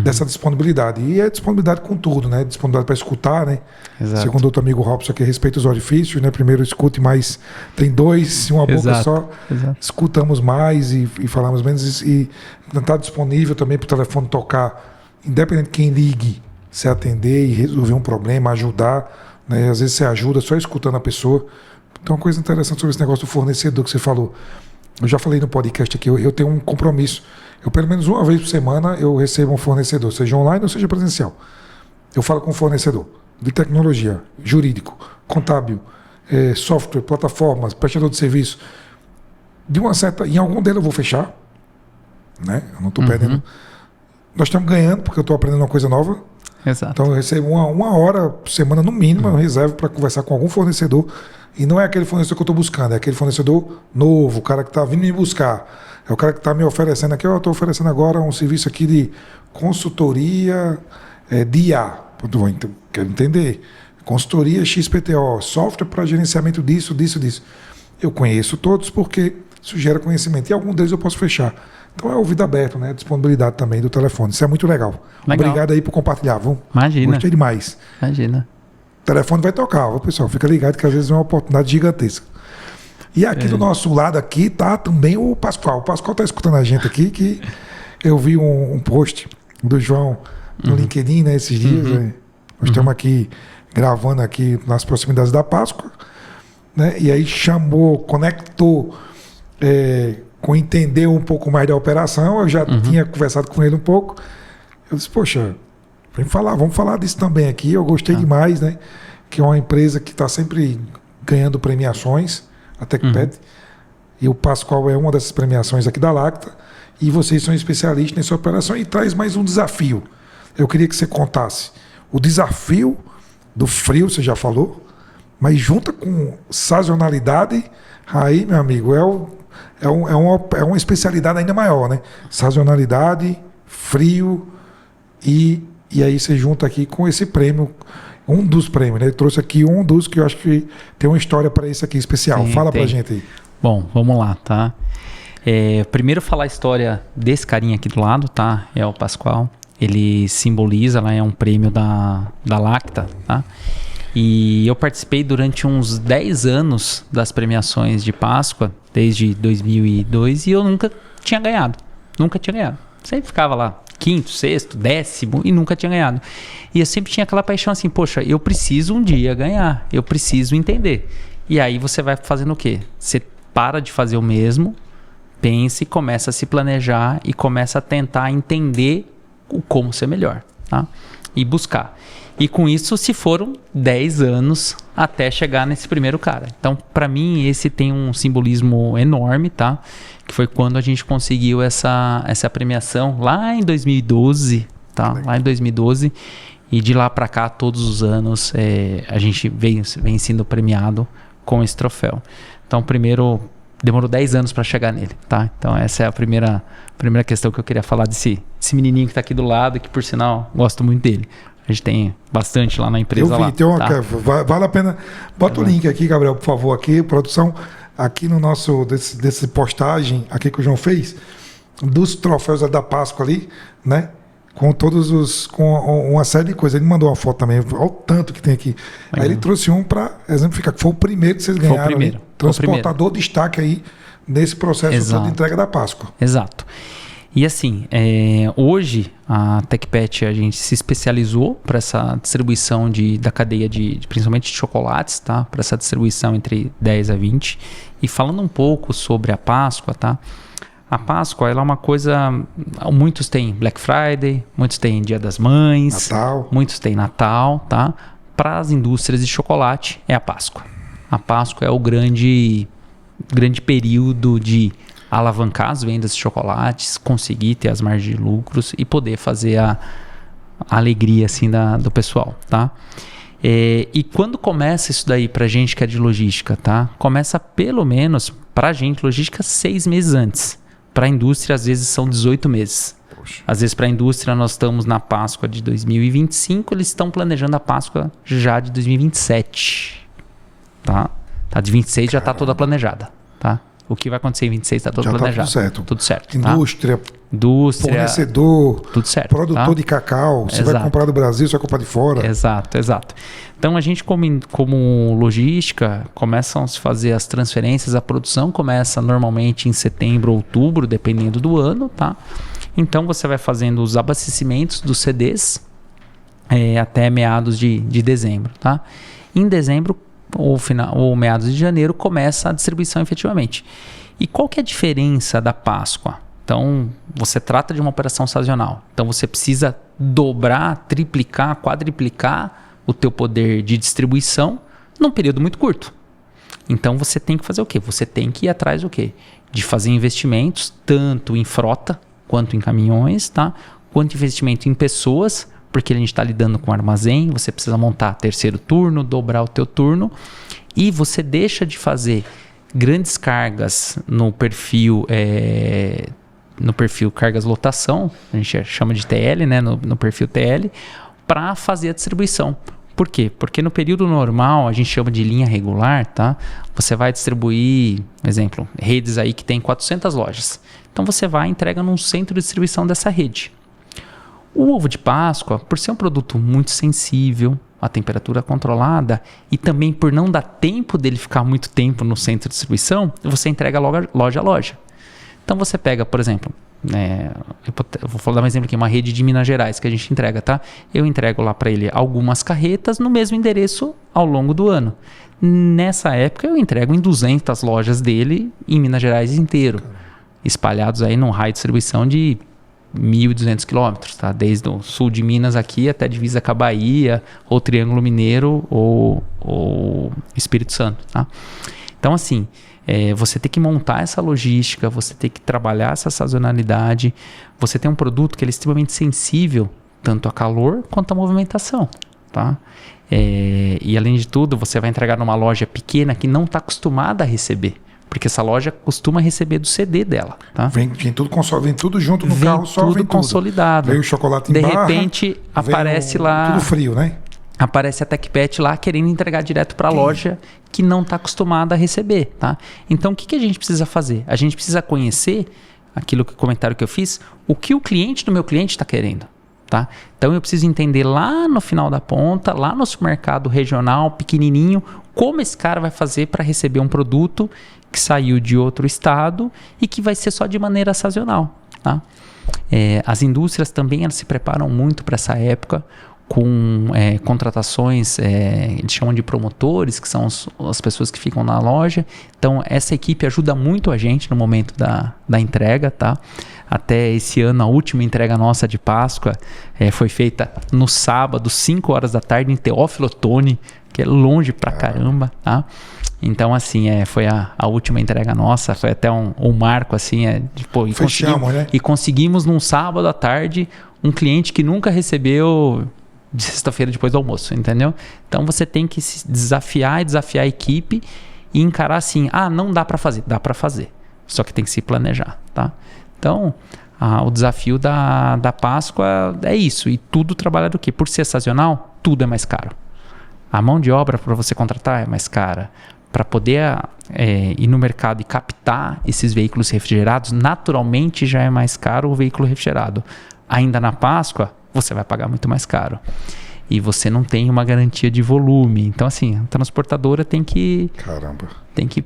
S2: dessa disponibilidade. E é disponibilidade com tudo, né? Disponibilidade para escutar, né?
S1: Exato.
S2: Segundo o outro amigo Robson aqui, respeita os orifícios, né? Primeiro escute mais, tem dois, uma boca só.
S1: Exato.
S2: Escutamos mais e falamos menos. E está disponível também para o telefone tocar, independente de quem ligue, se atender e resolver um problema, ajudar. Né? Às vezes você ajuda só escutando a pessoa. Então, uma coisa interessante sobre esse negócio do fornecedor que você falou. Eu já falei no podcast aqui, eu tenho um compromisso. Eu, pelo menos uma vez por semana, eu recebo um fornecedor, seja online ou seja presencial. Eu falo com o fornecedor de tecnologia, jurídico, contábil, software, plataformas, prestador de serviço. Em algum deles eu vou fechar. Né? Eu não estou perdendo. Nós estamos ganhando, porque eu estou aprendendo uma coisa nova.
S1: Exato.
S2: Então eu recebo uma hora por semana, no mínimo, eu reservo para conversar com algum fornecedor. E não é aquele fornecedor que eu estou buscando, é aquele fornecedor novo, o cara que está vindo me buscar. É o cara que está me oferecendo aqui. Eu estou oferecendo agora um serviço aqui de consultoria de IA. Quero entender. Consultoria XPTO, software para gerenciamento disso. Eu conheço todos porque isso gera conhecimento. E algum deles eu posso fechar. Então é ouvido aberto, né? Disponibilidade também do telefone. Isso é muito legal. Obrigado aí por compartilhar.
S1: Imagina.
S2: Gostei demais.
S1: Imagina.
S2: O telefone vai tocar, pessoal. Fica ligado que às vezes é uma oportunidade gigantesca. E aqui do nosso lado aqui tá também o Pascoal. O Pascoal tá escutando a gente aqui, que eu vi um post do João no LinkedIn, né, esses dias. Né? Nós estamos aqui gravando aqui nas proximidades da Páscoa, né? E aí conectou com entender um pouco mais da operação. Eu já tinha conversado com ele um pouco. Eu disse, poxa, vamos falar disso também aqui. Eu gostei demais, né? Que é uma empresa que está sempre ganhando premiações, a TechPad. E o Pascoal é uma dessas premiações aqui da Lacta. E vocês são especialistas nessa operação e traz mais um desafio. Eu queria que você contasse o desafio do frio, você já falou, mas junta com sazonalidade, aí, meu amigo, é uma especialidade ainda maior, né? Sazonalidade, frio e aí você junta aqui com esse prêmio, um dos prêmios, né? Ele trouxe aqui um dos que eu acho que tem uma história para isso aqui especial.
S1: Sim,
S2: fala pra gente aí.
S1: Bom, vamos lá, tá? Primeiro falar a história desse carinha aqui do lado, tá? É o Pascoal. Ele simboliza, lá é um prêmio da Lacta, tá? E eu participei durante uns 10 anos das premiações de Páscoa, desde 2002, e eu nunca tinha ganhado. Sempre ficava lá, 5º, 6º, 10º, e nunca tinha ganhado. E eu sempre tinha aquela paixão assim, poxa, eu preciso um dia ganhar, eu preciso entender. E aí você vai fazendo o quê? Você para de fazer o mesmo, pense, começa a se planejar e começa a tentar entender como ser melhor, tá? E buscar. E com isso se foram 10 anos até chegar nesse primeiro cara. Então, para mim, esse tem um simbolismo enorme, tá? Que foi quando a gente conseguiu essa premiação lá em 2012, tá? Lá em 2012. E de lá para cá, todos os anos, a gente vem sendo premiado com esse troféu. Então, primeiro, demorou 10 anos para chegar nele, tá? Então, essa é a primeira questão que eu queria falar desse menininho que está aqui do lado, que por sinal, gosto muito dele. A gente tem bastante lá na empresa.
S2: Eu vi,
S1: lá,
S2: tem uma,
S1: tá?
S2: Vale a pena. Bota o link aqui, Gabriel, por favor, aqui, produção, aqui no nosso, desse postagem aqui que o João fez, dos troféus da Páscoa ali, né? Com com uma série de coisas. Ele mandou uma foto também, olha o tanto que tem aqui. Aí ele trouxe um para exemplificar, que foi o primeiro que vocês ganharam. Foi o primeiro. Ali, transportador de destaque aí nesse processo todo de entrega da Páscoa.
S1: Exato. E assim, hoje a TecPet a gente se especializou para essa distribuição da cadeia principalmente de chocolates, tá? Para essa distribuição entre 10 a 20. E falando um pouco sobre a Páscoa, tá? A Páscoa ela é uma coisa, muitos têm Black Friday, muitos têm Dia das Mães,
S2: Natal.
S1: Muitos têm Natal, tá? Para as indústrias de chocolate é a Páscoa. A Páscoa é o grande período de alavancar as vendas de chocolates, conseguir ter as margens de lucros e poder fazer a alegria assim do pessoal, tá? E quando começa isso daí pra gente que é de logística, tá? Começa pelo menos pra gente logística 6 meses antes. Pra indústria às vezes são 18 meses. Poxa. Às vezes pra indústria nós estamos na Páscoa de 2025, eles estão planejando a Páscoa já de 2027, tá? Tá de 26 já tá toda planejada, tá? O que vai acontecer em 26 está todo já planejado. Tá tudo certo.
S2: Indústria, fornecedor,
S1: tudo certo,
S2: produtor
S1: tá?
S2: de cacau. Você vai comprar do Brasil, você vai comprar de fora.
S1: Exato. Então a gente como logística, começam a se fazer as transferências, a produção começa normalmente em setembro, outubro, dependendo do ano, tá? Então você vai fazendo os abastecimentos dos CDs até meados de dezembro, tá? Em dezembro ou meados de janeiro começa a distribuição efetivamente. E qual que é a diferença da Páscoa? Então, você trata de uma operação sazonal. Então, você precisa dobrar, triplicar, quadriplicar o teu poder de distribuição num período muito curto. Então, você tem que fazer o quê? Você tem que ir atrás do quê? De fazer investimentos, tanto em frota, quanto em caminhões, tá? Quanto investimento em pessoas, porque a gente está lidando com armazém, você precisa montar terceiro turno, dobrar o teu turno, e você deixa de fazer grandes cargas no perfil cargas lotação, a gente chama de TL, né? no perfil TL, para fazer a distribuição. Por quê? Porque no período normal, a gente chama de linha regular, tá? Você vai distribuir, exemplo, redes aí que tem 400 lojas. Então você vai e entrega num centro de distribuição dessa rede. O ovo de Páscoa, por ser um produto muito sensível, a temperatura controlada, e também por não dar tempo dele ficar muito tempo no centro de distribuição, você entrega loja a loja. Então você pega, por exemplo, eu vou dar um exemplo aqui, uma rede de Minas Gerais que a gente entrega, tá? Eu entrego lá para ele algumas carretas no mesmo endereço ao longo do ano. Nessa época eu entrego em 200 lojas dele em Minas Gerais inteiro, espalhados aí num raio de distribuição de 1.200 quilômetros, tá? Desde o sul de Minas aqui até a divisa com a Bahia, ou Triângulo Mineiro, ou Espírito Santo, tá? Então, assim, você tem que montar essa logística, você tem que trabalhar essa sazonalidade, você tem um produto que ele é extremamente sensível, tanto a calor quanto a movimentação, tá? E além de tudo, você vai entregar numa loja pequena que não está acostumada a receber. Porque essa loja costuma receber do CD dela, tá?
S2: Vem tudo junto no carro, só vem tudo
S1: consolidado.
S2: Vem o chocolate em
S1: barra.
S2: De repente,
S1: aparece lá...
S2: Tudo frio, né?
S1: Aparece a TecPet lá querendo entregar direto para a loja que não está acostumada a receber, tá? Então, o que a gente precisa fazer? A gente precisa conhecer aquilo que o comentário que eu fiz, o que o cliente do meu cliente está querendo, tá? Então, eu preciso entender lá no final da ponta, lá no supermercado regional, pequenininho, como esse cara vai fazer para receber um produto que saiu de outro estado e que vai ser só de maneira sazonal, tá? As indústrias também elas se preparam muito para essa época. com contratações, eles chamam de promotores, que são as pessoas que ficam na loja. Então, essa equipe ajuda muito a gente no momento da entrega, tá? Até esse ano, a última entrega nossa de Páscoa foi feita no sábado, 5 horas da tarde, em Teófilo Otoni, que é longe pra caramba, tá? Então, assim, foi a última entrega nossa, foi até um marco, assim, e conseguimos num sábado à tarde um cliente que nunca recebeu de sexta-feira depois do almoço, entendeu? Então, você tem que se desafiar a equipe e encarar assim, não dá para fazer, dá para fazer, só que tem que se planejar, tá? Então, o desafio da Páscoa é isso, e tudo trabalha do quê? Por ser sazonal, tudo é mais caro. A mão de obra para você contratar é mais cara. Para poder ir no mercado e captar esses veículos refrigerados, naturalmente já é mais caro o veículo refrigerado. Ainda na Páscoa, você vai pagar muito mais caro. E você não tem uma garantia de volume. Então, assim, a transportadora tem que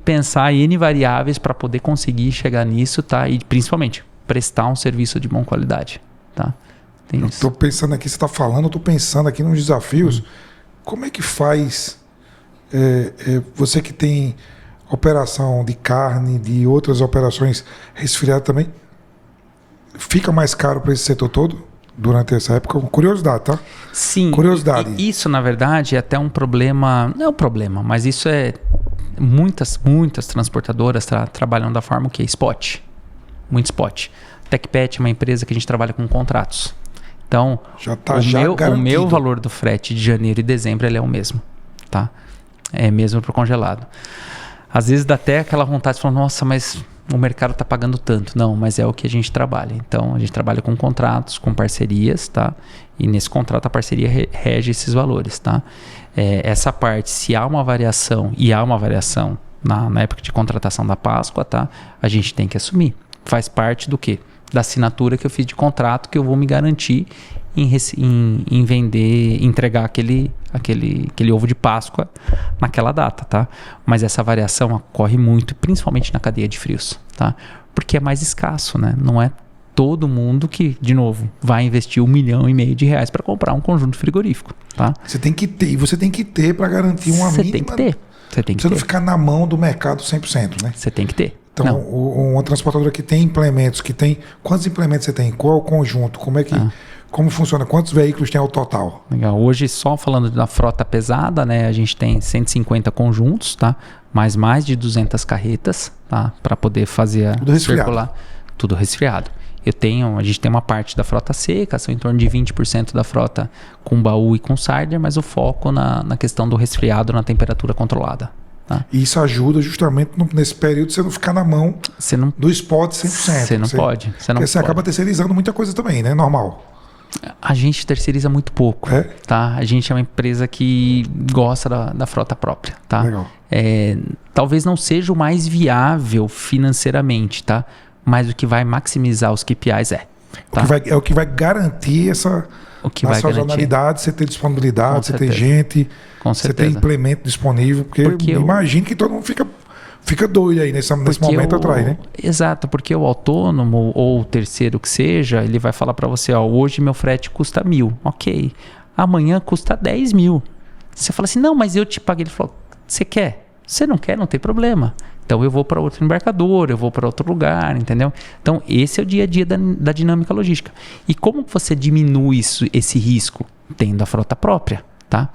S1: pensar em N variáveis para poder conseguir chegar nisso, tá? E principalmente, prestar um serviço de boa qualidade, tá?
S2: Eu estou pensando aqui, você está falando, eu estou pensando aqui nos desafios. Como é que faz você que tem operação de carne, de outras operações resfriadas também, fica mais caro para esse setor todo? Durante essa época, curiosidade, tá?
S1: Sim,
S2: curiosidade.
S1: Isso na verdade é até um problema, não é um problema, mas isso muitas transportadoras trabalham da forma que é spot, muito spot. TecPet é uma empresa que a gente trabalha com contratos. Então, o meu valor do frete de janeiro e dezembro ele é o mesmo, tá? É mesmo para o congelado. Às vezes dá até aquela vontade de falar, nossa, mas o mercado está pagando tanto. Não, mas é o que a gente trabalha. Então, a gente trabalha com contratos, com parcerias, tá? E nesse contrato a parceria rege esses valores, tá? Essa parte, se há uma variação, e há uma variação na época de contratação da Páscoa, tá? A gente tem que assumir. Faz parte do quê? Da assinatura que eu fiz de contrato, que eu vou me garantir em vender, entregar aquele ovo de Páscoa naquela data, tá? Mas essa variação ocorre muito, principalmente na cadeia de frios, tá? Porque é mais escasso, né? Não é todo mundo que, de novo, vai investir R$1,5 milhão para comprar um conjunto frigorífico, tá?
S2: Você tem que ter para garantir uma mínima...
S1: Você tem que
S2: ter. Não ficar na mão do mercado 100%, né?
S1: Você tem que ter.
S2: Então, uma transportadora que tem implementos, quantos implementos você tem? Qual é o conjunto? Como funciona? Quantos veículos tem ao total?
S1: Legal. Hoje, só falando da frota pesada, né, a gente tem 150 conjuntos, tá? Mais de 200 carretas, tá? Para poder fazer circular. Tudo resfriado. A gente tem uma parte da frota seca, são em torno de 20% da frota com baú e com sarder, mas o foco na questão do resfriado na temperatura controlada. Tá?
S2: E isso ajuda justamente nesse período você não ficar na mão do spot 100%.
S1: Você não pode.
S2: Porque você acaba terceirizando muita coisa também, né? Normal.
S1: A gente terceiriza muito pouco, tá? A gente é uma empresa que gosta da frota própria, tá?
S2: Legal.
S1: Talvez não seja o mais viável financeiramente, tá? Mas o que vai maximizar os KPIs tá?
S2: É o que vai garantir essa sazonalidade, você ter disponibilidade, você ter gente, você ter implemento disponível, porque imagino que todo mundo fica doido aí nesse momento atrás, né?
S1: Exato, porque o autônomo ou o terceiro que seja, ele vai falar para você, hoje meu frete custa 1.000, ok, amanhã custa 10 mil. Você fala assim, não, mas eu te paguei. Ele falou, você quer? Você não quer, não tem problema. Então eu vou para outro embarcador, eu vou para outro lugar, entendeu? Então esse é o dia a dia da dinâmica logística. E como você diminui esse risco? Tendo a frota própria, tá?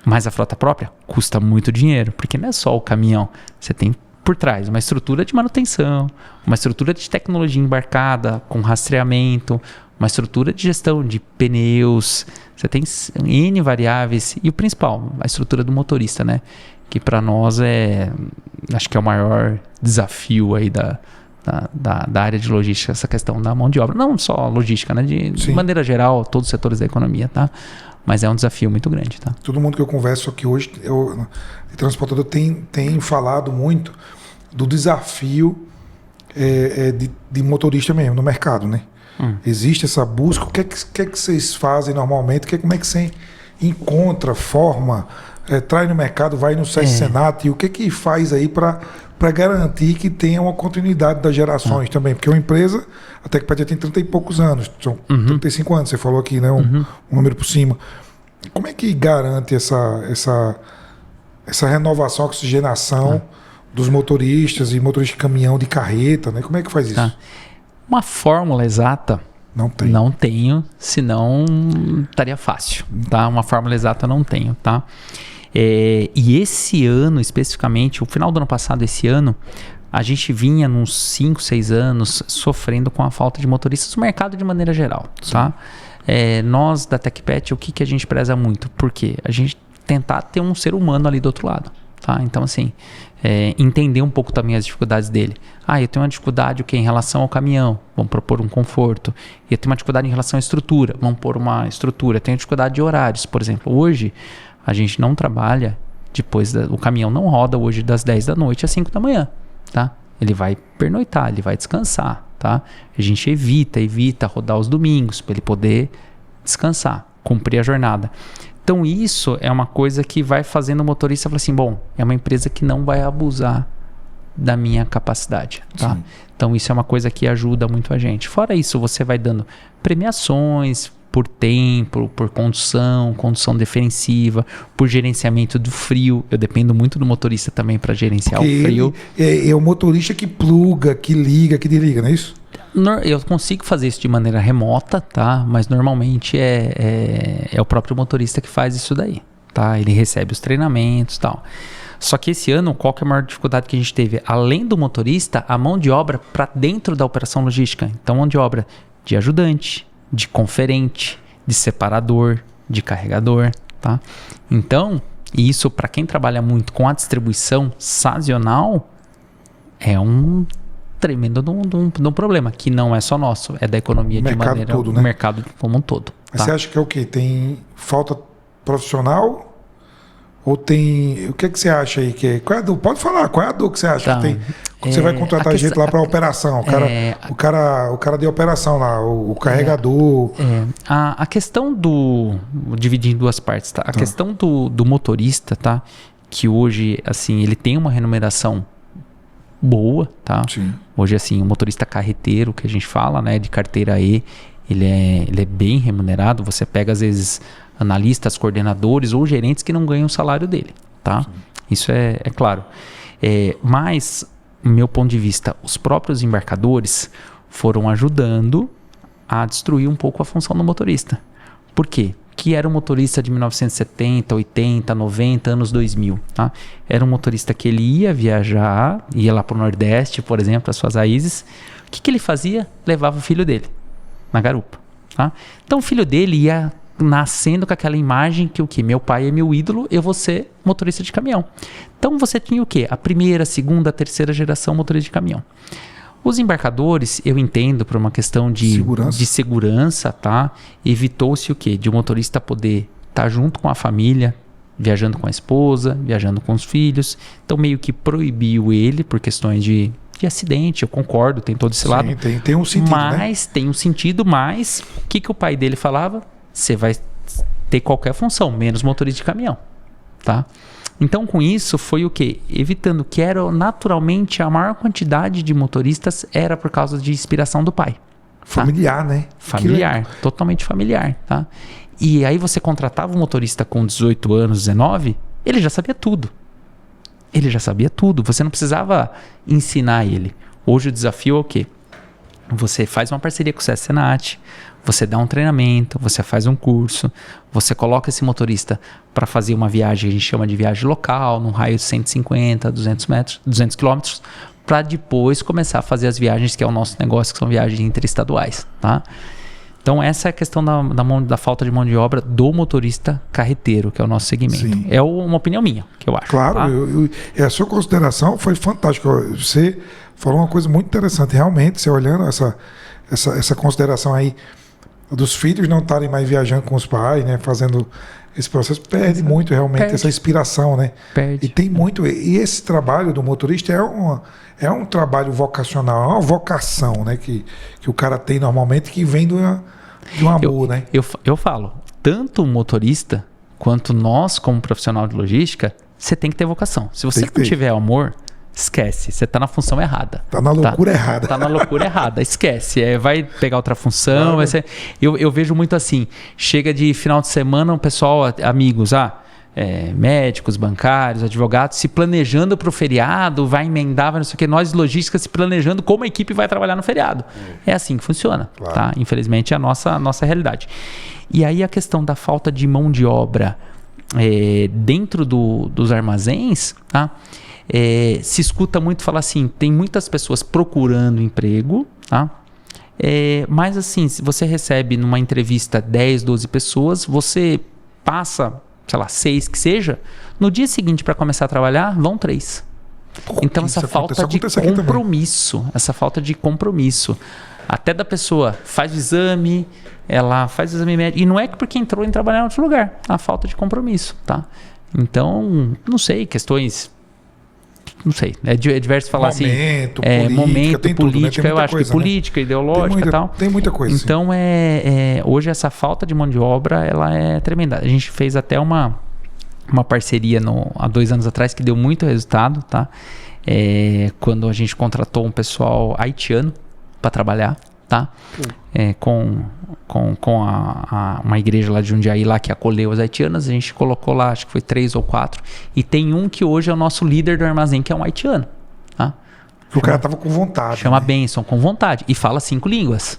S1: Mas a frota própria custa muito dinheiro, porque não é só o caminhão. Você tem por trás uma estrutura de manutenção, uma estrutura de tecnologia embarcada com rastreamento, uma estrutura de gestão de pneus. Você tem N variáveis. E o principal, a estrutura do motorista, né? Que para nós acho que é o maior desafio aí da área de logística, essa questão da mão de obra. Não só logística, né? De maneira geral, todos os setores da economia, tá? Mas é um desafio muito grande, tá?
S2: Todo mundo que eu converso aqui hoje, de transportador, tem falado muito do desafio de motorista mesmo, no mercado, né? Existe essa busca. O que é que vocês fazem normalmente? Como é que você encontra, forma, traz no mercado, vai no Senat, e o que faz aí para garantir que tenha uma continuidade das gerações também? Porque uma empresa, até que já tem 30 e poucos anos, são 35 anos, você falou aqui, né? Um número por cima. Como é que garante essa renovação, oxigenação dos motoristas e motoristas de caminhão, de carreta, né? Como é que faz isso?
S1: Uma fórmula exata não tenho, senão estaria fácil, tá? Uma fórmula exata não tenho, tá? E esse ano, especificamente, o final do ano passado, esse ano, a gente vinha nos 5, 6 anos sofrendo com a falta de motoristas no mercado de maneira geral, tá? Nós da TecPet, o que a gente preza muito? Porque a gente tentar ter um ser humano ali do outro lado, tá? Então, assim, entender um pouco também as dificuldades dele. Eu tenho uma dificuldade em relação ao caminhão, vamos propor um conforto. E eu tenho uma dificuldade em relação à estrutura, vamos pôr uma estrutura. Eu tenho dificuldade de horários, por exemplo. Hoje, a gente não trabalha o caminhão não roda hoje das 10 da noite às 5 da manhã, tá? Ele vai pernoitar, ele vai descansar, tá? A gente evita rodar os domingos para ele poder descansar, cumprir a jornada. Então isso é uma coisa que vai fazendo o motorista falar assim, bom, é uma empresa que não vai abusar da minha capacidade, tá? Sim. Então isso é uma coisa que ajuda muito a gente. Fora isso, você vai dando premiações por tempo, por condução defensiva, por gerenciamento do frio. Eu dependo muito do motorista também para gerenciar o frio.
S2: É o motorista que pluga, que liga, que desliga, não é isso?
S1: Eu consigo fazer isso de maneira remota, tá? Mas normalmente é o próprio motorista que faz isso daí, tá? Ele recebe os treinamentos e tal. Só que esse ano, qual que é a maior dificuldade que a gente teve? Além do motorista, a mão de obra para dentro da operação logística. Então, mão de obra de ajudante, de conferente, de separador, de carregador, tá? Então, isso para quem trabalha muito com a distribuição sazonal é um tremendo de um problema, que não é só nosso, é da economia de maneira...
S2: Todo, né?
S1: O mercado como um todo.
S2: Mas você acha que é o quê? Tem falta profissional? Ou tem... O que você acha aí? Qual é a dor? Pode falar, qual é a dor que você acha que tem? Quando você vai contratar gente lá para operação, o cara de operação lá, o carregador...
S1: A questão vou dividir em duas partes, tá? A questão do motorista, tá? Que hoje, assim, ele tem uma remuneração boa, tá?
S2: Sim.
S1: Hoje, assim, o motorista carreteiro, que a gente fala, né? De carteira E, ele é bem remunerado. Você pega, às vezes, analistas, coordenadores ou gerentes que não ganham o salário dele, tá? Sim. Isso é claro. Mas, do meu ponto de vista, os próprios embarcadores foram ajudando a destruir um pouco a função do motorista. Por quê? Que era um motorista de 1970, 80, 90, anos 2000. Tá? Era um motorista que ele ia viajar, ia lá para o Nordeste, por exemplo, as suas raízes. O que ele fazia? Levava o filho dele na garupa. Tá? Então o filho dele ia nascendo com aquela imagem que o quê? Meu pai é meu ídolo, eu vou ser motorista de caminhão. Então você tinha o quê? A primeira, segunda, terceira geração motorista de caminhão. Os embarcadores, eu entendo, por uma questão de segurança, tá? Evitou-se o quê? De o motorista poder estar junto com a família, viajando com a esposa, viajando com os filhos. Então, meio que proibiu ele por questões de acidente. Eu concordo, tem todo esse lado.
S2: Tem um sentido,
S1: mas tem um sentido, mas o que o pai dele falava? Você vai ter qualquer função, menos motorista de caminhão, tá? Então, com isso, foi o quê? Evitando que era naturalmente a maior quantidade de motoristas era por causa de inspiração do pai.
S2: Familiar,
S1: tá?
S2: Né?
S1: Familiar, totalmente familiar, tá? E aí você contratava um motorista com 18 anos, 19, ele já sabia tudo. Você não precisava ensinar ele. Hoje o desafio é o quê? Você faz uma parceria com o SESC Senat, você dá um treinamento, você faz um curso, você coloca esse motorista para fazer uma viagem, a gente chama de viagem local, num raio de 150, 200 quilômetros, para depois começar a fazer as viagens, que é o nosso negócio, que são viagens interestaduais, tá? Então essa é a questão da falta de mão de obra do motorista carreteiro, que é o nosso segmento.
S2: Sim.
S1: É uma opinião minha, que eu acho.
S2: Claro,
S1: tá?
S2: A sua consideração foi fantástica. Você falou uma coisa muito interessante. Realmente, você olhando essa consideração aí dos filhos não estarem mais viajando com os pais, né, fazendo esse processo, perde muito realmente essa inspiração, né?
S1: Perde.
S2: E tem muito. E esse trabalho do motorista é um trabalho vocacional, é uma vocação, né, que o cara tem normalmente, que vem de um amor, né?
S1: Eu falo, tanto o motorista quanto nós, como profissional de logística, você tem que ter vocação. Se você não tiver amor, esquece. Você tá na função errada.
S2: Tá na loucura errada.
S1: Tá na loucura errada. Esquece. Vai pegar outra função. Vai ser... eu vejo muito assim. Chega de final de semana, o pessoal, amigos, médicos, bancários, advogados, se planejando para o feriado, vai emendar, vai não sei o que. Nós, logística, se planejando como a equipe vai trabalhar no feriado. É assim que funciona. Claro. Tá? Infelizmente, é a nossa realidade. E aí a questão da falta de mão de obra dentro dos armazéns, tá? Se escuta muito falar assim, tem muitas pessoas procurando emprego, tá? Mas assim, se você recebe numa entrevista 10, 12 pessoas, você passa, sei lá, 6 que seja, no dia seguinte para começar a trabalhar, vão 3. Então essa falta de compromisso, até da pessoa faz o exame, ela faz o exame médico, e não é porque entrou em trabalhar em outro lugar, a falta de compromisso, tá? Então, não sei, questões... Não sei, é diverso falar
S2: momento,
S1: política,
S2: tudo, né?
S1: Eu acho que política, ideológica e tal.
S2: Tem muita coisa.
S1: Então, hoje essa falta de mão de obra, ela é tremenda. A gente fez até uma parceria há 2 anos atrás que deu muito resultado, tá? Quando a gente contratou um pessoal haitiano para trabalhar, tá? Com uma igreja lá de Jundiaí lá que acolheu os haitianos, a gente colocou lá, acho que foi 3 ou 4, e tem um que hoje é o nosso líder do armazém, que é um haitiano, tá?
S2: O cara tava com vontade.
S1: Chama Benson, com vontade, e fala 5 línguas.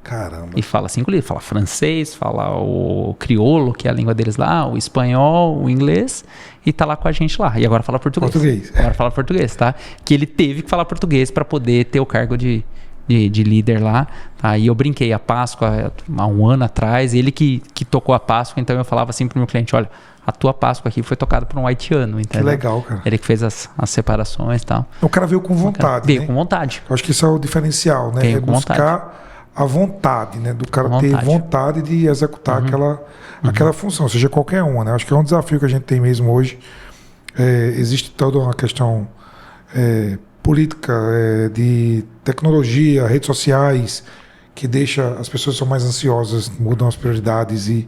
S2: Caramba.
S1: E fala 5 línguas, fala francês, fala o crioulo, que é a língua deles lá, o espanhol, o inglês, e tá lá com a gente lá. E agora fala português. Agora fala português, tá? Que ele teve que falar português para poder ter o cargo de líder lá, tá? E eu brinquei a Páscoa há 1 ano atrás, ele que tocou a Páscoa, então eu falava assim pro meu cliente, olha, a tua Páscoa aqui foi tocada por um haitiano, entendeu?
S2: Que legal, cara.
S1: Ele que fez as separações e tal.
S2: O cara veio com vontade,
S1: Veio com vontade.
S2: Eu acho que isso é o diferencial, né?
S1: Veio com
S2: buscar a vontade, né? Do cara ter vontade de executar aquela função, seja qualquer uma, né? Acho que é um desafio que a gente tem mesmo hoje. Existe toda uma questão política, de tecnologia, redes sociais, que deixa as pessoas são mais ansiosas, mudam as prioridades e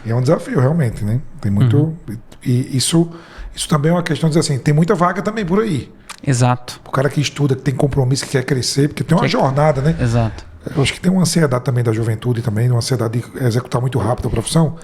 S2: é um desafio realmente, né? Tem muito e isso também é uma questão de dizer assim, tem muita vaga também por aí.
S1: Exato.
S2: O cara que estuda, que tem compromisso, que quer crescer, porque tem uma jornada, né?
S1: Exato.
S2: Eu acho que tem uma ansiedade também da juventude também, uma ansiedade de executar muito rápido a profissão.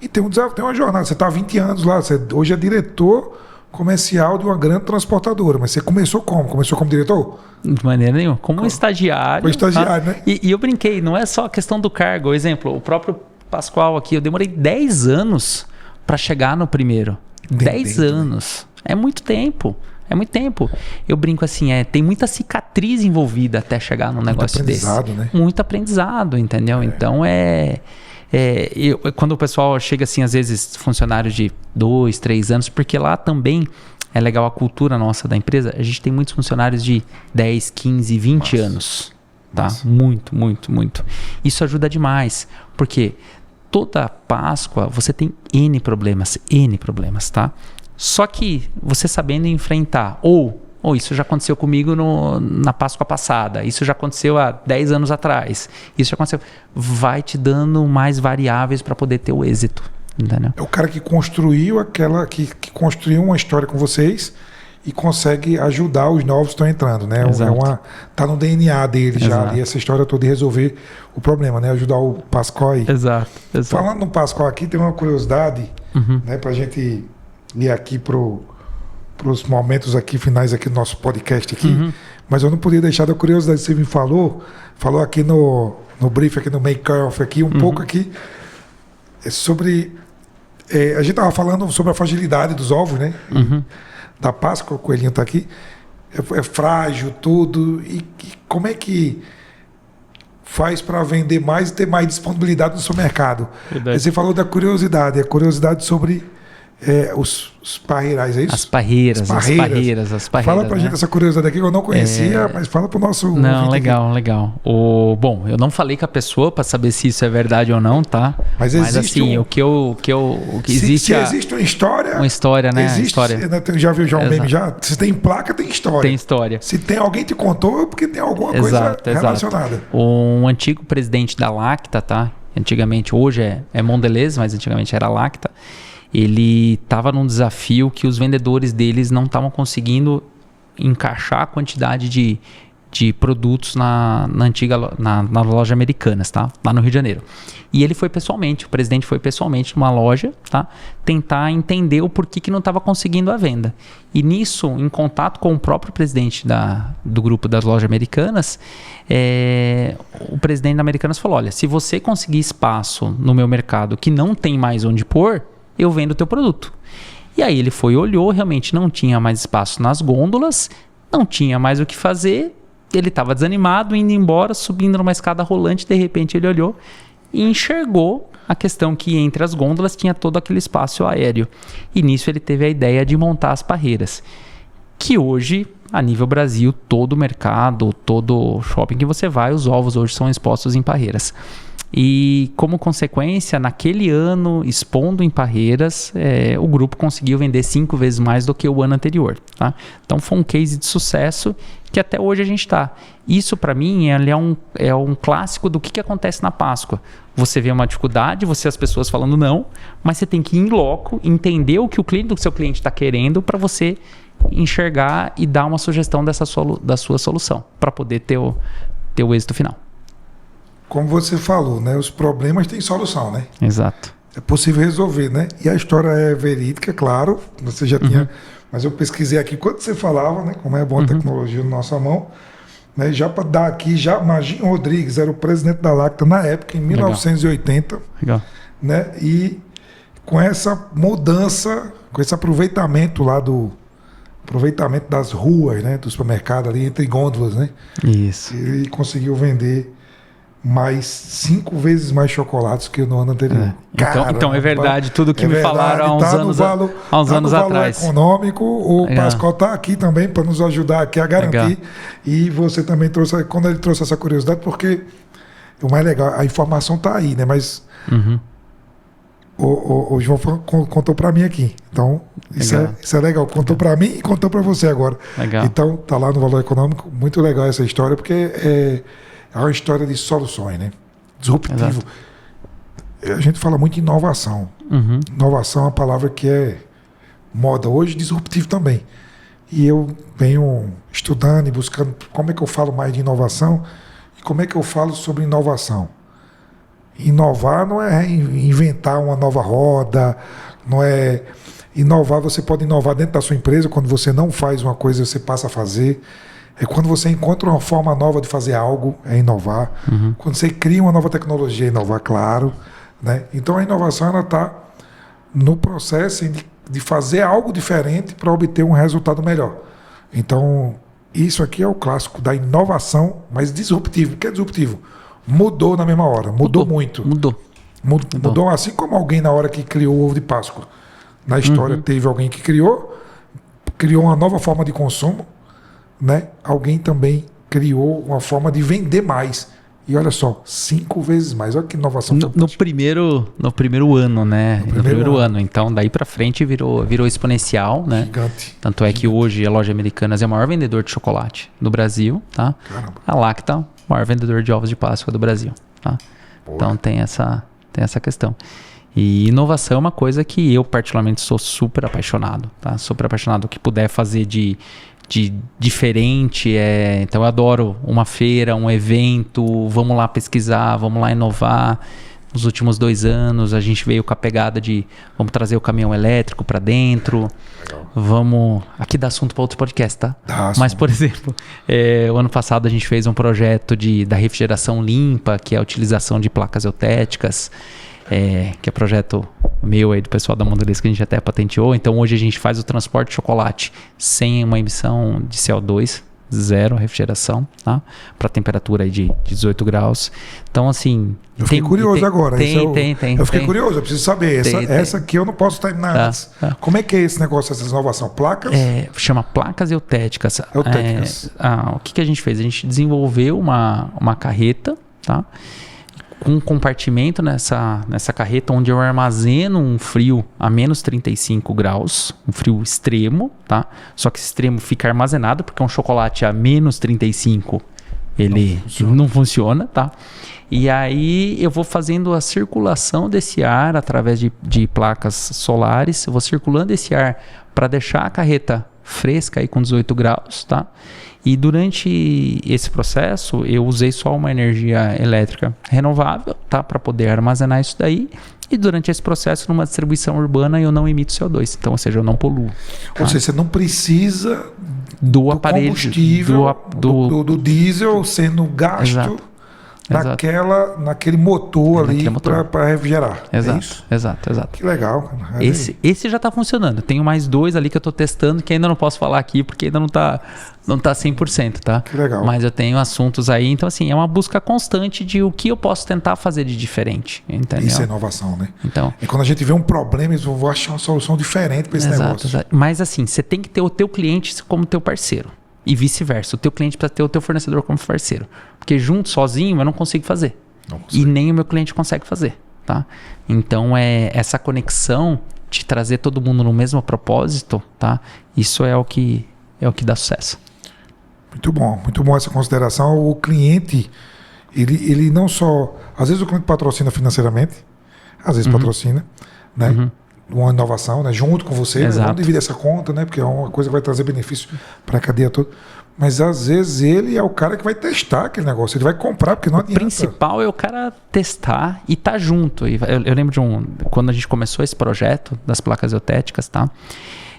S2: E tem uma jornada. Você está há 20 anos lá, você hoje é diretor comercial de uma grande transportadora, mas você começou como? Começou como diretor?
S1: De maneira nenhuma. Como estagiário.
S2: Como estagiário,
S1: tá?
S2: né?
S1: E eu brinquei, não é só a questão do cargo. Por exemplo, o próprio Pascoal aqui, eu demorei 10 anos para chegar no primeiro. 10 anos. É muito tempo. É muito tempo. Eu brinco assim, tem muita cicatriz envolvida até chegar num negócio desse. Muito aprendizado, né? Muito aprendizado, entendeu? Então quando o pessoal chega assim, às vezes, funcionários de 2, 3 anos, porque lá também é legal a cultura nossa da empresa, a gente tem muitos funcionários de 10, 15, 20 anos. Tá? Muito, muito, muito. Isso ajuda demais, porque toda Páscoa você tem N problemas, tá? Só que você sabendo enfrentar, ou isso já aconteceu comigo na Páscoa passada, isso já aconteceu há 10 anos atrás, isso já aconteceu, vai te dando mais variáveis para poder ter o êxito, entendeu? É
S2: o cara que construiu que construiu uma história com vocês e consegue ajudar os novos que estão entrando, né? Tá no DNA dele já ali, essa história toda de resolver o problema, né? Ajudar o Pascoal aí.
S1: Exato.
S2: Falando no Pascoal aqui, tem uma curiosidade, né? Pra gente ir aqui pros momentos aqui finais aqui do nosso podcast aqui, mas eu não podia deixar da curiosidade que você me falou aqui no brief, aqui no make-off aqui, pouco aqui, sobre... a gente estava falando sobre a fragilidade dos ovos, né? Da Páscoa, o coelhinho está aqui, é frágil tudo, e como é que faz para vender mais e ter mais disponibilidade no seu mercado? Você falou da curiosidade, a curiosidade sobre os parreirais, é isso?
S1: As parreiras.
S2: Fala pra gente essa curiosidade aqui que eu não conhecia, mas fala pro nosso...
S1: Não, legal. Bom, eu não falei com a pessoa para saber se isso é verdade ou não, tá? Mas assim, o que existe...
S2: Se existe uma história...
S1: Uma história, né?
S2: Existe, já viu um meme já? Se tem placa, tem história.
S1: Tem história.
S2: Se tem alguém te contou, é porque tem alguma coisa relacionada.
S1: Um antigo presidente da Lacta, tá? Antigamente, hoje é Mondelez, mas antigamente era Lacta. Ele estava num desafio que os vendedores deles não estavam conseguindo encaixar a quantidade de produtos na loja Americanas, tá? Lá no Rio de Janeiro. E ele foi pessoalmente, o presidente foi pessoalmente numa loja, tá? Tentar entender o porquê que não estava conseguindo a venda. E nisso, em contato com o próprio presidente do grupo das lojas Americanas, o presidente da Americanas falou, olha, se você conseguir espaço no meu mercado que não tem mais onde pôr, eu vendo o teu produto. E aí ele foi, olhou, realmente não tinha mais espaço nas gôndolas, não tinha mais o que fazer. Ele estava desanimado, indo embora, subindo numa escada rolante, de repente ele olhou e enxergou a questão que entre as gôndolas tinha todo aquele espaço aéreo. E nisso ele teve a ideia de montar as parreiras, que hoje, a nível Brasil, todo mercado, todo shopping que você vai, os ovos hoje são expostos em parreiras. E como consequência, naquele ano, expondo em parreiras, o grupo conseguiu vender 5 vezes mais do que o ano anterior. Tá? Então foi um case de sucesso que até hoje a gente está. Isso para mim é um clássico do que acontece na Páscoa. Você vê uma dificuldade, você as pessoas falando não, mas você tem que ir em loco, entender o que o seu cliente está querendo para você enxergar e dar uma sugestão da sua solução para poder ter o êxito final.
S2: Como você falou, né? Os problemas têm solução, né?
S1: Exato.
S2: É possível resolver, né? E a história é verídica, claro. Você já tinha... Mas eu pesquisei aqui quando você falava, né? Como é bom a tecnologia na nossa mão. Né? Já para dar aqui, Magino Rodrigues era o presidente da Lacta na época, em 1980.
S1: Legal.
S2: Né? E com essa mudança, com esse aproveitamento lá aproveitamento das ruas, né? Do supermercado ali, entre gôndolas, né?
S1: Isso.
S2: Ele conseguiu vender mais 5 vezes mais chocolates que no ano anterior.
S1: Então é verdade tudo que me falaram há uns anos atrás.
S2: Econômico, o Pascoal está aqui também para nos ajudar aqui a garantir. Legal. E você também trouxe, quando ele trouxe essa curiosidade, porque o mais legal, a informação está aí, né? Mas o João contou para mim aqui. Então, isso é legal. Contou para mim e contou para você agora.
S1: Legal.
S2: Então, tá lá no Valor Econômico. Muito legal essa história, porque é uma história de soluções, né? Disruptivo. Exato. A gente fala muito em inovação. Inovação é uma palavra que é moda hoje, disruptivo também. E eu venho estudando e buscando como é que eu falo mais de inovação e como é que eu falo sobre inovação. Inovar não é inventar uma nova roda, não é... Inovar, você pode inovar dentro da sua empresa, quando você não faz uma coisa, você passa a fazer. É quando você encontra uma forma nova de fazer algo, é inovar. Quando você cria uma nova tecnologia, é inovar, claro. Né? Então a inovação ela está no processo de fazer algo diferente para obter um resultado melhor. Então, isso aqui é o clássico da inovação, mas disruptivo. O que é disruptivo? Mudou na mesma hora, mudou muito. Mudou assim como alguém na hora que criou o ovo de Páscoa. Na história teve alguém que criou uma nova forma de consumo. Né? Alguém também criou uma forma de vender mais. E olha só, 5 vezes mais. Olha que inovação.
S1: No primeiro ano, né? No primeiro ano. Então, daí para frente virou exponencial, né?
S2: Gigante.
S1: Tanto é que hoje a loja Americanas é o maior vendedor de chocolate do Brasil, tá?
S2: Caramba.
S1: A Lacta, o maior vendedor de ovos de Páscoa do Brasil, tá? Então tem essa questão. E inovação é uma coisa que eu particularmente sou super apaixonado, tá? Super apaixonado. O que puder fazer de diferente, então eu adoro uma feira, um evento, vamos lá pesquisar, vamos lá inovar. Nos últimos 2 anos a gente veio com a pegada de vamos trazer o caminhão elétrico para dentro. Legal. Vamos, aqui dá assunto para outro podcast, tá? Mas por exemplo, o ano passado a gente fez um projeto da refrigeração limpa, que é a utilização de placas eutéticas, que é projeto meu aí do pessoal da Mondelez que a gente até patenteou. Então hoje a gente faz o transporte de chocolate sem uma emissão de CO2, zero refrigeração, tá? Para temperatura aí de 18 graus. Então assim...
S2: Eu fiquei curioso agora.
S1: Tem.
S2: Eu fiquei curioso, eu preciso saber. Essa aqui eu não posso terminar antes. Como é que é esse negócio, essa inovação? Placas?
S1: Chama placas eutéticas. O que a gente fez? A gente desenvolveu uma carreta, tá? Com um compartimento nessa carreta onde eu armazeno um frio a menos 35 graus, um frio extremo, tá? Só que esse extremo fica armazenado, porque um chocolate a menos 35 ele não funciona, tá? E aí eu vou fazendo a circulação desse ar através de placas solares, eu vou circulando esse ar para deixar a carreta fresca aí com 18 graus, tá? E durante esse processo eu usei só uma energia elétrica renovável, tá? Para poder armazenar isso daí. E durante esse processo, numa distribuição urbana, eu não emito CO2. Então, ou seja, eu não poluo. Tá?
S2: Ou seja, você não precisa
S1: do aparelho,
S2: combustível, do diesel sendo gasto naquele motor ali para refrigerar.
S1: Exato, exato.
S2: Que legal.
S1: Esse já está funcionando. Tenho mais 2 ali que eu estou testando, que ainda não posso falar aqui, porque ainda não tá 100%, tá?
S2: Que legal.
S1: Mas eu tenho assuntos aí. Então, assim, é uma busca constante de o que eu posso tentar fazer de diferente. Entendeu?
S2: Isso é inovação, né?
S1: Então,
S2: e quando a gente vê um problema, eu vou achar uma solução diferente para esse negócio.
S1: Exato. Mas, assim, você tem que ter o teu cliente como teu parceiro. E vice-versa. O teu cliente precisa ter o teu fornecedor como parceiro. Porque junto, sozinho, eu não consigo fazer. E nem o meu cliente consegue fazer, tá? Então, essa conexão de trazer todo mundo no mesmo propósito, tá? Isso é o que dá sucesso.
S2: Muito bom essa consideração. O cliente, ele não só... Às vezes o cliente patrocina financeiramente, às vezes patrocina, né? Uma inovação, né? Junto com você, né? Vamos dividir essa conta, né? Porque é uma coisa que vai trazer benefício para a cadeia toda. Mas às vezes ele é o cara que vai testar aquele negócio, ele vai comprar, porque não adianta.
S1: O principal é o cara testar e estar junto. Eu lembro de quando a gente começou esse projeto das placas eutéticas, tá?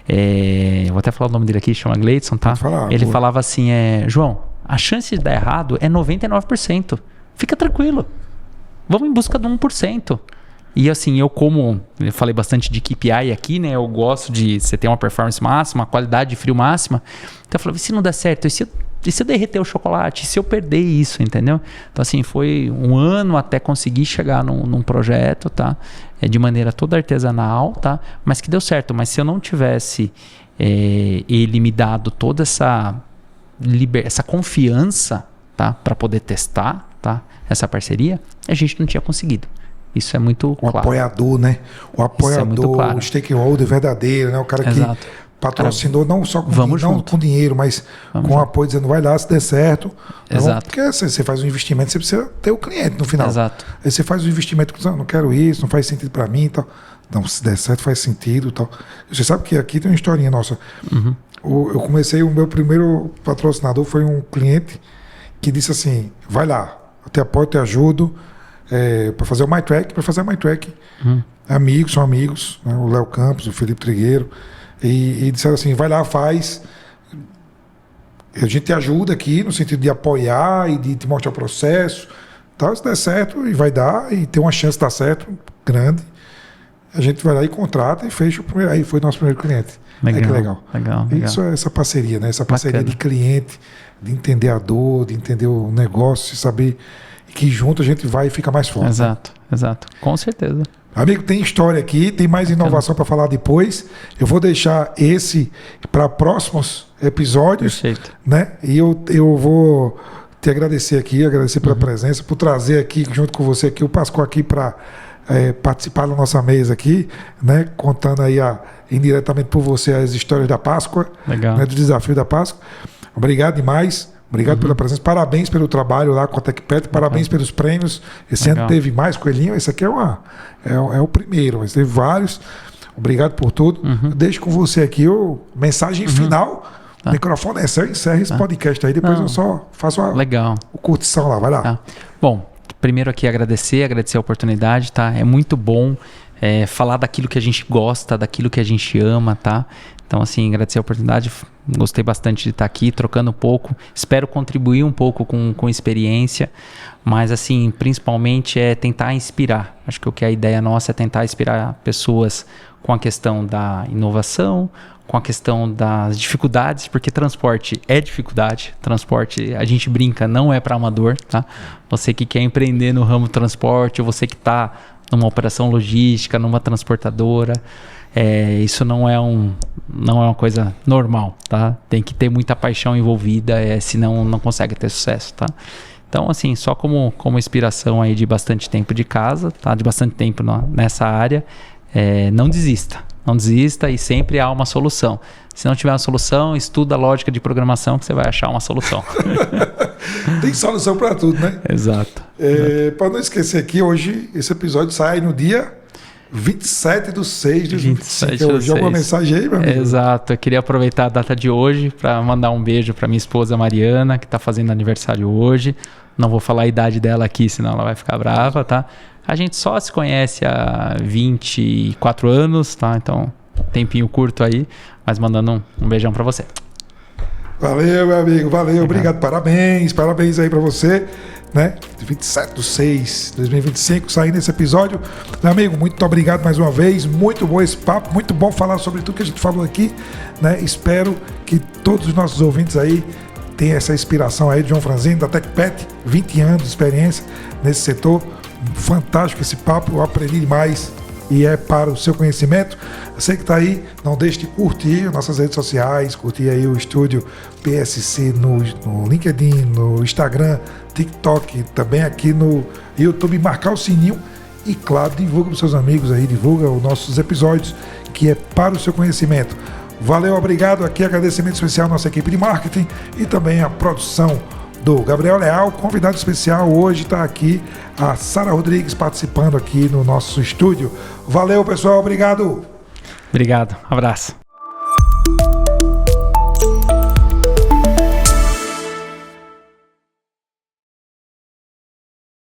S1: Eu vou até falar o nome dele aqui, chama Gleidson, tá? Ele falava assim, João, a chance de dar errado é 99%. Fica tranquilo. Vamos em busca do 1%. E assim, eu falei bastante de KPI aqui, né? Eu gosto de você ter uma performance máxima, uma qualidade de frio máxima. Então eu falei, e se não der certo? E se eu derreter o chocolate? E se eu perder isso, entendeu? Então assim, foi 1 ano até conseguir chegar num projeto, tá? De maneira toda artesanal, tá? Mas que deu certo. Mas se eu não tivesse ele me dado toda essa confiança, tá? Para poder testar, tá? Essa parceria, a gente não tinha conseguido. Isso é muito claro.
S2: O apoiador, né? O apoiador, o stakeholder verdadeiro, né? O cara que patrocinou não só com dinheiro, mas com apoio, dizendo vai lá se der certo.
S1: Exato.
S2: Porque você faz um investimento, você precisa ter o cliente no final.
S1: Exato.
S2: Aí você faz um investimento, não quero isso, não faz sentido para mim e tal. Não, se der certo faz sentido e tal. Você sabe que aqui tem uma historinha nossa. Eu comecei, o meu primeiro patrocinador foi um cliente que disse assim, vai lá, eu te apoio, eu te ajudo, para fazer o MyTrack, são amigos, né? O Léo Campos, o Felipe Trigueiro, e disseram assim, vai lá, faz, a gente te ajuda aqui no sentido de apoiar e de te mostrar o processo, tal, se der certo, e vai dar, e tem uma chance de dar certo, grande, a gente vai lá e contrata e fecha o primeiro, aí foi nosso primeiro cliente.
S1: Legal.
S2: Isso é essa parceria, né? Essa parceria de cliente, de entender a dor, de entender o negócio, de saber que junto a gente vai e fica mais forte.
S1: Exato. Com certeza.
S2: Amigo, tem história aqui, tem mais inovação para falar depois. Eu vou deixar esse para próximos episódios.
S1: Perfeito.
S2: Né? E eu vou te agradecer aqui, pela presença, por trazer aqui, junto com você aqui, o Pascoal aqui para participar da nossa mesa aqui, né? Contando aí indiretamente por você as histórias da Páscoa, né? Do desafio da Páscoa. Obrigado demais. Obrigado pela presença. Parabéns pelo trabalho lá com a TecPet. Parabéns pelos prêmios. Esse ano teve mais coelhinho. Esse aqui é o primeiro, mas teve vários. Obrigado por tudo. Deixo com você aqui mensagem final. O microfone é seu. Encerra esse podcast aí. Depois eu só faço o curtição lá. Vai lá.
S1: Bom, primeiro aqui agradecer a oportunidade. Tá? É muito bom falar daquilo que a gente gosta, daquilo que a gente ama, tá? Então, assim, agradecer a oportunidade. Gostei bastante de estar aqui, trocando um pouco. Espero contribuir um pouco com experiência. Mas, assim, principalmente é tentar inspirar. Acho que o que a ideia nossa é tentar inspirar pessoas com a questão da inovação, com a questão das dificuldades, porque transporte é dificuldade. Transporte, a gente brinca, não é para amador, tá? Você que quer empreender no ramo do transporte, ou você que está numa operação logística, numa transportadora, isso não é uma coisa normal, tá? Tem que ter muita paixão envolvida, senão não consegue ter sucesso, tá? Então, assim, só como inspiração aí de bastante tempo de casa, tá? De bastante tempo nessa área, não desista e sempre há uma solução. Se não tiver uma solução, estuda a lógica de programação que você vai achar uma solução.
S2: Tem solução para tudo, né?
S1: Exato.
S2: Para não esquecer aqui, hoje esse episódio sai no dia 27/6/2025. Joga uma mensagem aí, meu amigo.
S1: Exato. Eu queria aproveitar a data de hoje para mandar um beijo para minha esposa Mariana, que está fazendo aniversário hoje. Não vou falar a idade dela aqui, senão ela vai ficar brava, tá? A gente só se conhece há 24 anos, tá? Então, tempinho curto aí, mas mandando um beijão para você.
S2: Valeu, meu amigo. Valeu. Obrigado. Parabéns aí para você. Né? 27/6/2025, saindo esse episódio. Meu amigo, muito obrigado mais uma vez. Muito bom esse papo, muito bom falar sobre tudo que a gente falou aqui, né? Espero que todos os nossos ouvintes aí tenham essa inspiração aí de João Franzino, da TecPet, 20 anos de experiência nesse setor. Fantástico esse papo, eu aprendi demais e é para o seu conhecimento. Você que está aí, não deixe de curtir nossas redes sociais, curtir aí o Estúdio PSC no LinkedIn, no Instagram, TikTok, também aqui no YouTube, marcar o sininho e, claro, divulga para os seus amigos aí, divulga os nossos episódios, que é para o seu conhecimento. Valeu, obrigado. Aqui agradecimento especial à nossa equipe de marketing e também à produção do Gabriel Leal. Convidado especial hoje está aqui a Sara Rodrigues participando aqui no nosso estúdio. Valeu, pessoal. Obrigado.
S1: Obrigado. Abraço.